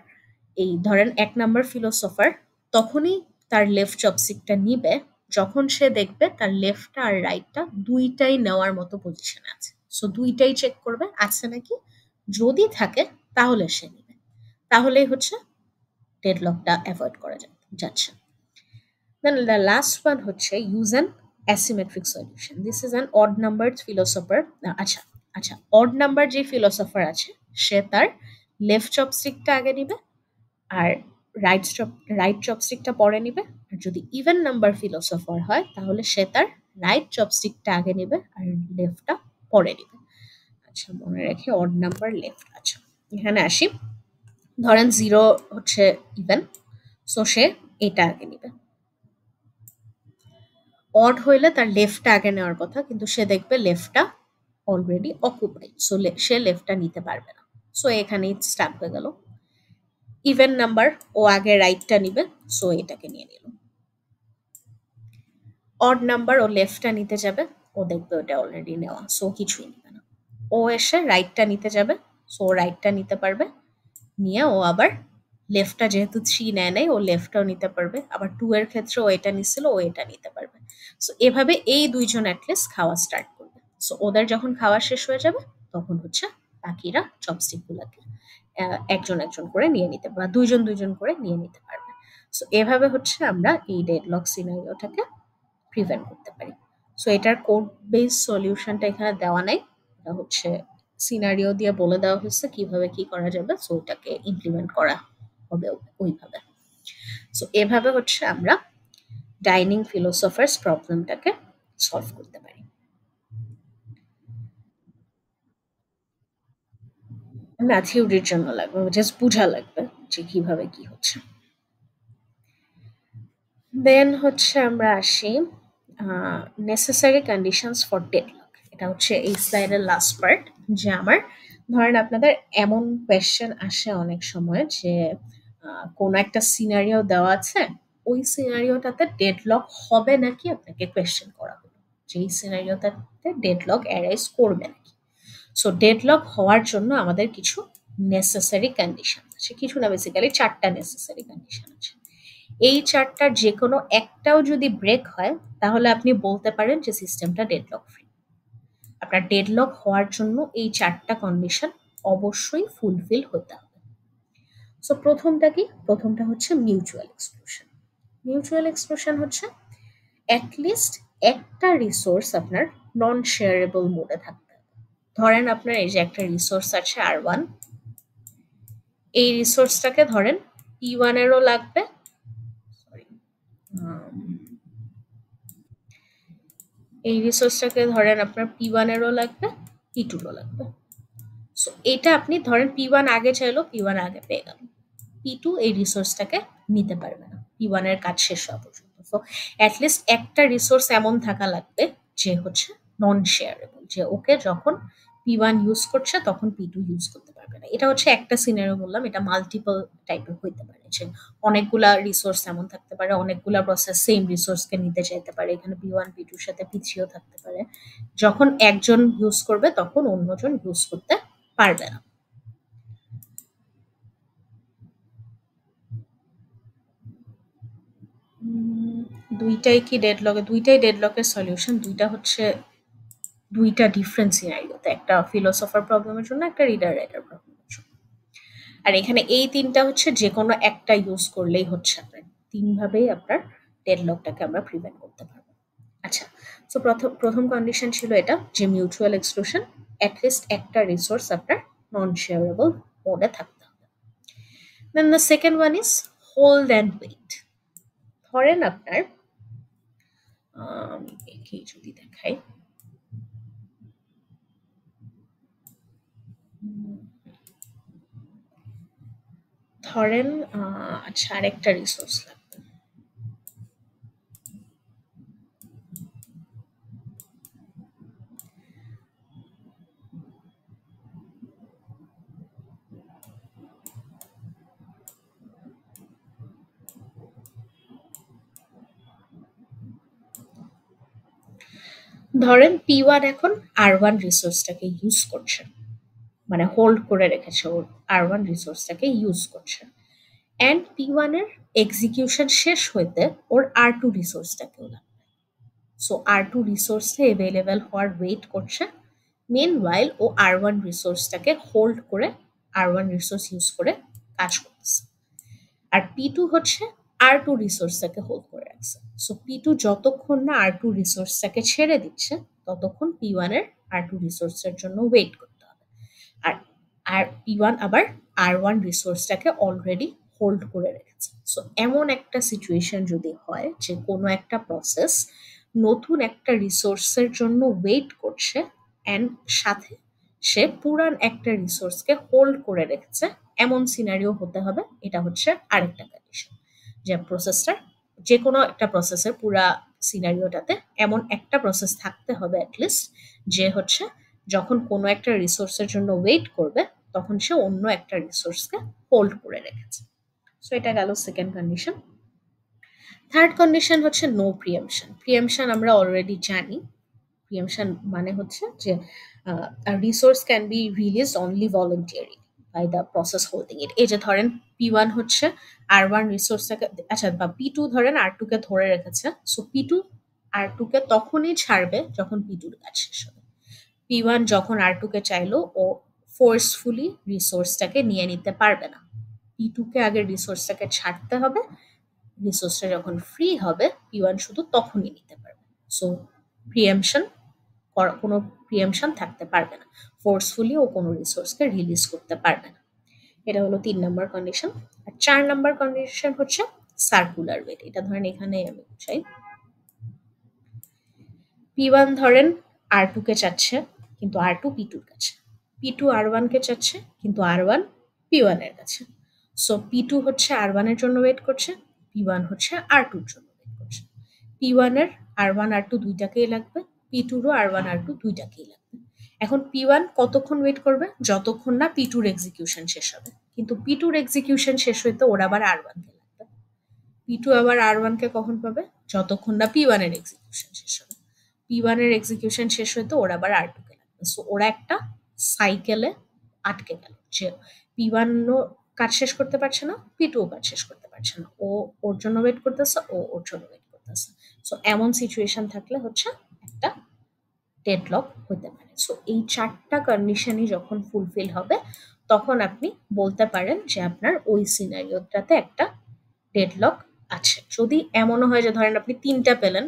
এই ধরেন 1 নাম্বার ফিলোসোফার তখনই তার লেফট চপস্টিকটা নিবে যখন সে দেখবে তার লেফটটা আর রাইটটা দুইটাই নেওয়ার মতো পজিশনে আছে। সো দুইটাই চেক করবে আছে নাকি, যদি থাকে তাহলে সে নিবে, তাহলেই হচ্ছে ডেডলকটা অ্যাভয়েড করা যাচ্ছে। Then the last one হচ্ছে use an asymmetric solution. This is an odd numbered philosopher. আচ্ছা আচ্ছা odd number যে ফিলোসোফার আছে সে তার লেফট চপস্টিকটা আগে নিবে আর রাইট চপস্টিকটা পরে নিবে। আর যদি ইভেন নাম্বার ফিলোসোফার হয় তাহলে সে তার রাইট চপস্টিকটা আগে নিবে আর লেফটটা পরে নিবে। আচ্ছা মনে রেখে অড নাম্বার লেফট। আচ্ছা এখানে আসি, ধরেন 0 হচ্ছে ইভেন, সো সে এটা আগে নিবে। অড হইলে তার লেফটটা আগে নেওয়ার কথা, কিন্তু সে দেখবে লেফটটা অলরেডি অকুপাইড, সো সে লেফটটা নিতে পারবে না। সো এখানেই স্টাক হয়ে গেল। ইভেন নাম্বার, ও আগে রাইটটা নিবে, সো এটাকে নিয়ে নিল। অড নাম্বার ও লেফটটা নিতে যাবে, ও দেখবে ওটা অলরেডি নেওয়া, সো কিছুই নিবে না। ও এসে রাইটটা নিতে যাবে, সো রাইটটা নিতে পারবে, নিয়ে ও আবার লেফটটা যেহেতু 3 নেয় নাই, ও লেফটটাও নিতে পারবে। আবার 2 এর ক্ষেত্রে ও এটা নিছিল, ও এটা নিতে পারবে। সো এভাবে এই দুইজন অ্যাটলিস্ট খাওয়া স্টার্ট করবে। সো ওদের যখন খাওয়া শেষ হয়ে যাবে তখন হচ্ছে বাকিরা চপস্টিক গুলাকে একজন একজন করে নিয়ে নিতে বা দুইজন দুইজন করে নিয়ে নিতে পারবে। সো এভাবে হচ্ছে আমরা এই ডেডলক সিনারিওটাকে প্রিভেন্ট করতে পারি। সো এটার কোড বেস সলিউশনটা এখানে দেওয়া নাই, এটা হচ্ছে সিনারিও দিয়ে বলে দেওয়া হয়েছে কিভাবে কি করা যাবে, সো এটাকে ইমপ্লিমেন্ট করা হবে ওইভাবে। সো এভাবে হচ্ছে আমরা ডাইনিং ফিলোসফার্স প্রবলেমটাকে সলভ করতে পারি। না থিওরির জন্য লাগবে, জাস্ট বোঝা লাগবে যে কিভাবে কি হচ্ছে। দেন হচ্ছে আমরা আসি নেসেসারি কন্ডিশনস ফর ডেডলক। এটা হচ্ছে এই স্লাইডের লাস্ট পার্ট, যে আমার ধরেন আপনাদের এমন কোয়েশ্চেন আসে অনেক সময় যে কোনো একটা সিনারিও দেওয়া আছে, ওই সিনারিওটাতে ডেডলক হবে নাকি আপনাকে কোয়েশ্চেন করা হলো, যে এই সিনারিওটাতে ডেডলক অ্যারাইজ করবে নাকি। সো ডেডলক হওয়ার জন্য আমাদের কিছু নেসেসারি কন্ডিশন আছে, কিছু না বেসিক্যালি 4টা নেসেসারি কন্ডিশন আছে। এই 4টার যে কোনো একটাও যদি ব্রেক হয় তাহলে আপনি বলতে পারেন যে সিস্টেমটা ডেডলক ফ্রি। আপনার ডেডলক হওয়ার জন্য এই 4টা কন্ডিশন অবশ্যই ফুলফিল হতে হবে। সো প্রথমটা কি? প্রথমটা হচ্ছে মিউচুয়াল এক্সক্লুশন। মিউচুয়াল এক্সক্লুশন হচ্ছে অ্যাটলিস্ট একটা রিসোর্স আপনার নন শেয়ারেবল মোডে থাকতে হবে। ধরেন আপনার এই যে একটা রিসোর্স আছে R1, এই রিসোর্সটাকে ধরেন P1 এরও লাগবে, সরি, এই রিসোর্সটাকে ধরেন আপনার P1 এরও লাগবে, P2 এরও লাগবে। সো এটা আপনি ধরেন P1 আগে চাইলো, P1 আগে পেয়ে গেল, P2 এই রিসোর্সটাকে নিতে পারবে না P1 এর কাজ শেষ হওয়া পর্যন্ত। সো অ্যাটলিস্ট একটা রিসোর্স এমন থাকা লাগবে যে হচ্ছে নন শেয়ারেবল, যে ওকে যখন P1 ইউজ করছে তখন P2 ইউজ করতে পারবে না। এটা হচ্ছে একটা সিনারিও বললাম, এটা মাল্টিপল টাইপের হইতে পারে, যে অনেকগুলা রিসোর্স এমন থাকতে পারে, অনেকগুলা প্রসেস সেম রিসোর্সকে নিতে চাইতে পারে, এখানে P1 P2 এর সাথে P3ও থাকতে পারে। যখন একজন ইউজ করবে তখন অন্যজন ইউজ করতে পারবে না। দুইটাই কি ডেডলকে? দুইটাই ডেডলকের সলিউশন। দুইটা হচ্ছে দুইটা ডিফারেন্ট সিনারিওতে, একটা ফিলোসফার প্রবলেমের জন্য, একটা রিডার রাইটার প্রবলেমের জন্য। আর এখানে এই তিনটা হচ্ছে যে কোনো একটা ইউজ করলেই হচ্ছে আপনার তিনভাবেই আপনার ডেডলকটাকে আমরা প্রিভেন্ট করতে পারবো। আচ্ছা, সো প্রথম প্রথম কন্ডিশন ছিল এটা, যে মিউচুয়াল এক্সক্লুশন, অ্যাটলিস্ট একটা রিসোর্স আপনার নন শেয়ারেবল মোডে থাকতে হবে। Then the second one is hold and wait. ধরেন আপনার একে যদি দেখাই, ধরেন আচ্ছা আরেকটা রিসোর্স লাগবে। ধরেন P1 এখন R1 রিসোর্সটাকে ইউজ করছে, মানে হোল্ড করে রেখেছে, ওর R1 রিসোর্সটাকে ইউজ করছে, অ্যান্ড P1 এর এক্সিকিউশন শেষ হইতে ওর R2 রিসোর্সটাকেও লাগবে। সো R2 রিসোর্সে অ্যাভেলেবেল হওয়ার ওয়েট করছে, মেন ওয়াইল ও R1 রিসোর্সটাকে হোল্ড করে R1 রিসোর্স ইউজ করে কাজ করতেছে। আর P2 হচ্ছে R2 রিসোর্সটাকে হোল্ড করে রাখছে। সো P2 যতক্ষণ না R2 রিসোর্সটাকে ছেড়ে দিচ্ছে ততক্ষণ P1 এর R2 রিসোর্সের জন্য ওয়েট করতে হবে। আর আর P1 আবার R1 রিসোর্সটাকে অলরেডি হোল্ড করে রেখেছে। সো এমন একটা সিচুয়েশন যদি হয় যে কোনো একটা প্রসেস নতুন একটা রিসোর্সের জন্য ওয়েট করছে অ্যান্ড সাথে সে পুরান একটা রিসোর্সকে হোল্ড করে রেখেছে, এমন সিনারিও হতে হবে। এটা হচ্ছে আরেকটা কন্ডিশন, যে প্রসেসটার, যে কোনো একটা প্রসেসের পুরা সিনারিওটাতে এমন একটা প্রসেস থাকতে হবে অ্যাটলিস্ট, যে হচ্ছে যখন কোনো একটা রিসোর্সের জন্য ওয়েট করবে তখন সে অন্য একটা রিসোর্সকে হোল্ড করে রেখেছে। সো এটা গেল সেকেন্ড কন্ডিশন। থার্ড কন্ডিশন হচ্ছে নো প্রিএমশন। প্রিএমশন আমরা অলরেডি জানি। প্রিএমশন মানে হচ্ছে যে resource can be release only voluntary by the process holding it. এই যে ধরেন P1 হচ্ছে R1 রিসোর্সটাকে, আচ্ছা, বা P2 ধরেন R2 কে ধরে রেখেছে। সো P2 R2 কে তখনই ছাড়বে যখন P2 এর কাজ শেষ হবে। P1 যখন R2 কে চাইলো, ও ফোর্সফুলি রিসোর্সটাকে নিয়ে নিতে পারবে না। P2 কে আগে রিসোর্সটাকে ছাড়তে হবে, রিসোর্সটা যখন ফ্রি হবে P1 শুধু তখনই নিতে পারবে। সো প্রিএমশন, কোনো প্রিএমশন থাকতে পারবে না, ফোর্সফুলি ও কোনো রিসোর্সকে রিলিজ করতে পারবে না। এটা হলো 3 নম্বর কন্ডিশন। আর 4 নম্বর কন্ডিশন হচ্ছে সার্কুলার ওয়েট। এটা ধরেন এখানে আমি বুঝাই, P1 ধরেন R2 কে চাচ্ছে কিন্তু R2 P2 এর কাছে, P2 R1 কে চাচ্ছে কিন্তু R1 P1 এর কাছে। সো P2 হচ্ছে R1 এর জন্য ওয়েট করছে, P1 হচ্ছে R2 এর জন্য ওয়েট করছে। P1 এর R1 R2 দুইটাকেই লাগবে, P2 রও R1 R2 দুইটাকেই লাগবে। এখন P1 কতক্ষণ ওয়েট করবে? যতক্ষণ না P2 এর এক্সিকিউশন শেষ হবে। কিন্তু P2 এর এক্সিকিউশন শেষ হইতে ওর আবার R1 কে লাগবে। P2 আবার R1 কে কখন পাবে? যতক্ষণ না P1 এর এক্সিকিউশন শেষ হবে। P1 এর এক্সিকিউশন শেষ হইতে ওর আবার R2 কে লাগবে। সো ওরা একটা সাইকেলে আটকে গেল, যে P1 ও কাজ শেষ করতে পারছে না, P2 ও কাজ শেষ করতে পারছে না। ও ওর জন্য ওয়েট করতেছে, ও ওর জন্য ওয়েট করতেছে। সো এমন সিচুয়েশন থাকলে হচ্ছে একটা ডেডলক হতে পারে। সো এই ৪ টা কন্ডিশনই যখন ফুলফিল হবে, তখন আপনি বলতে পারেন যে আপনার ওই সিনারিওটাতে একটা ডেডলক আছে। যদি এমনও হয় যে ধরেন আপনি ৩ টা পেলেন,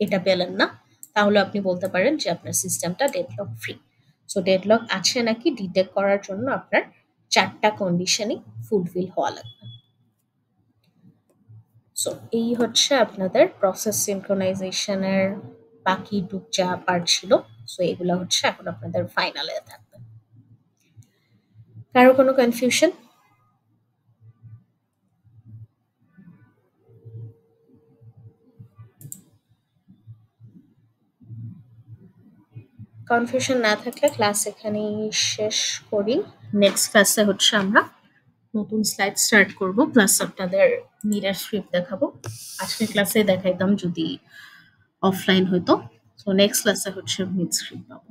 এটা পেলেন না, তাহলে আপনি বলতে পারেন যে আপনার সিস্টেমটা ডেডলক ফ্রি। সো ডেডলক আছে নাকি ডিটেক্ট করার জন্য আপনার ৪ টা কন্ডিশনই ফুলফিল হওয়া লাগবে। সো এই হচ্ছে আপনাদের প্রসেস সিনক্রোনাইজেশনের বাকি যা পার্ট ছিল। সো এগুলা হচ্ছে এখন আপনাদের ফাইনালে থাকবে। কারো কোনো কনফিউশন? কনফিউশন না থাকলে ক্লাস এখানেই শেষ করি। নেক্সট ক্লাসে হচ্ছে আমরা নতুন স্লাইড স্টার্ট করব, প্লাস আপনাদের মিরর স্ক্রিপ্ট দেখাবো। আজকের ক্লাসে দেখাইতাম যদি অফলাইন হইতো। সো নেক্সট ক্লাসে হচ্ছে মিড স্ক্রিপ্ট পাবো।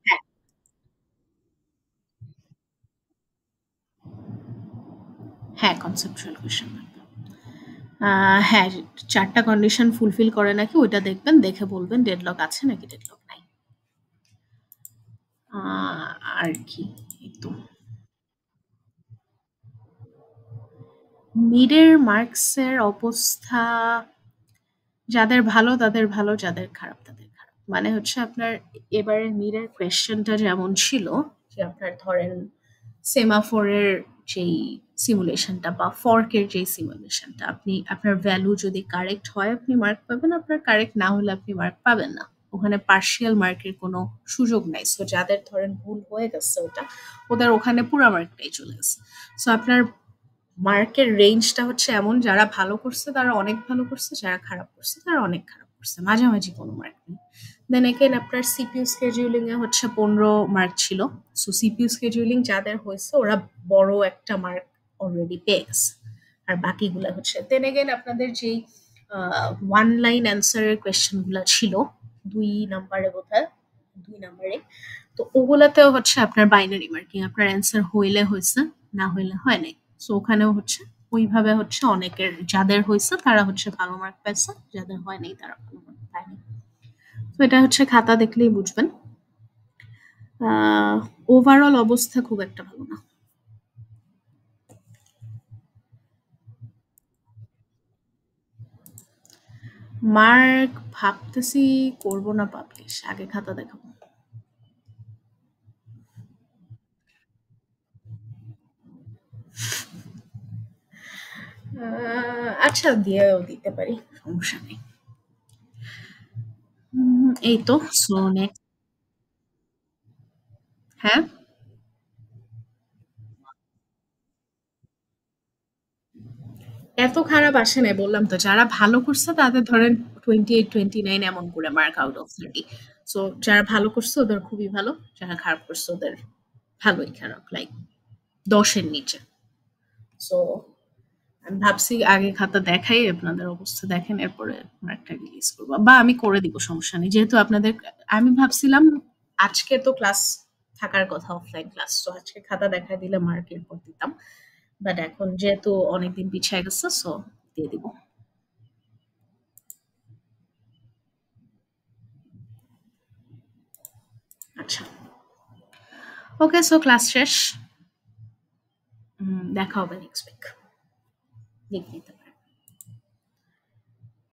হ্যাঁ, হ্যাঁ, কনসেপচুয়াল কোয়েশ্চেন। হ্যাঁ, ৪ টা কন্ডিশন ফুলফিল করে নাকি ওইটা দেখবেন, দেখে বলবেন ডেডলক আছে নাকি ডেডলক নাই। আ আর কি? এই তো। মিডের মার্কসের অবস্থা যাদের ভালো তাদের ভালো, যাদের খারাপ তাদের খারাপ। মানে হচ্ছে আপনার এবারের মিডের কোয়েশ্চেনটা যেমন ছিল যে আপনার ধরেন সেমাফোরের যেই সিমুলেশনটা বা ফর্কের যেই সিমুলেশনটা, আপনি আপনার ভ্যালু যদি কারেক্ট হয় আপনি মার্ক পাবেন, আপনার কারেক্ট না হলে আপনি মার্ক পাবেন না। ওখানে পার্শিয়াল মার্কের কোনো সুযোগ নাই। সো যাদের ধরেন ভুল হয়ে গেছে ওটা, ওদের ওখানে পুরা মার্কটাই চলে গেছে। সো আপনার মার্কের রেঞ্জটা হচ্ছে এমন, যারা ভালো করছে তারা অনেক ভালো করছে, যারা খারাপ করছে তারা অনেক খারাপ করছে, মাঝামাঝি কোনো মার্ক নেই। দেন এগেইন আপনার সিপিইউ স্কেডিউলিং এ হচ্ছে ১৫ মার্ক ছিল। সো সিপিইউ স্কেডিউলিং যাদের হয়েছে ওরা বড় একটা মার্ক অলরেডি পেয়ে গেছে, আর বাকিগুলা হচ্ছে দেন এগেইন আপনাদের যেই ওয়ান লাইন অ্যান্সারের কোয়েশ্চেন গুলা ছিল ২ নাম্বারে বোধহয়, ২ নাম্বারে, তো ওগুলাতেও হচ্ছে আপনার বাইনারি মার্কিং, আপনার অ্যান্সার হইলে হয়েছে, না হইলে হয় নাই। সো ওখানেও হচ্ছে ওইভাবে হচ্ছে অনেকের যাদের হয়েছে তারা হচ্ছে ভালো মার্ক পাইছে, যাদের হয় নাই তারা ভালো মার্ক পায়নি। তো এটা হচ্ছে খাতা দেখলেই বুঝবেন। ওভারঅল অবস্থা খুব একটা ভালো না। মার্ক ভাবতেছি করব না পাবলিশ, আগে খাতা দেখাবো। আচ্ছা, দিয়েও দিতে পারি, সমস্যা নেই। এই তো। So next. হ্যাঁ, এত খারাপ আসে নাই, বললাম তো যারা ভালো করছে তাদের ধরেন 28, 29 এমন করে মার্ক আউট অফ 30। সো যারা ভালো করছে ওদের খুবই ভালো, যারা খারাপ করছে ওদের ভালোই খারাপ, লাইক 10-এর নিচে। সো আমি ভাবছি আগে খাতা দেখাই, আপনাদের অবস্থা দেখেন, এরপরে মার্কটা রিলিজ করবো, বা আমি করে দিব, সমস্যা নেই। যেহেতু আপনাদের, আমি ভাবছিলাম আজকে তো ক্লাস থাকার কথা, অফলাইন ক্লাস, তো আজকে খাতা দেখায় দিলে মার্ক এরপর দিতাম। বাট এখন যেহেতু অনেকদিন পিছিয়ে গেছে, সো দিয়ে দিব। আচ্ছা, ওকে, সো ক্লাস শেষ। দেখা হবে নেক্সট উইক। দেখি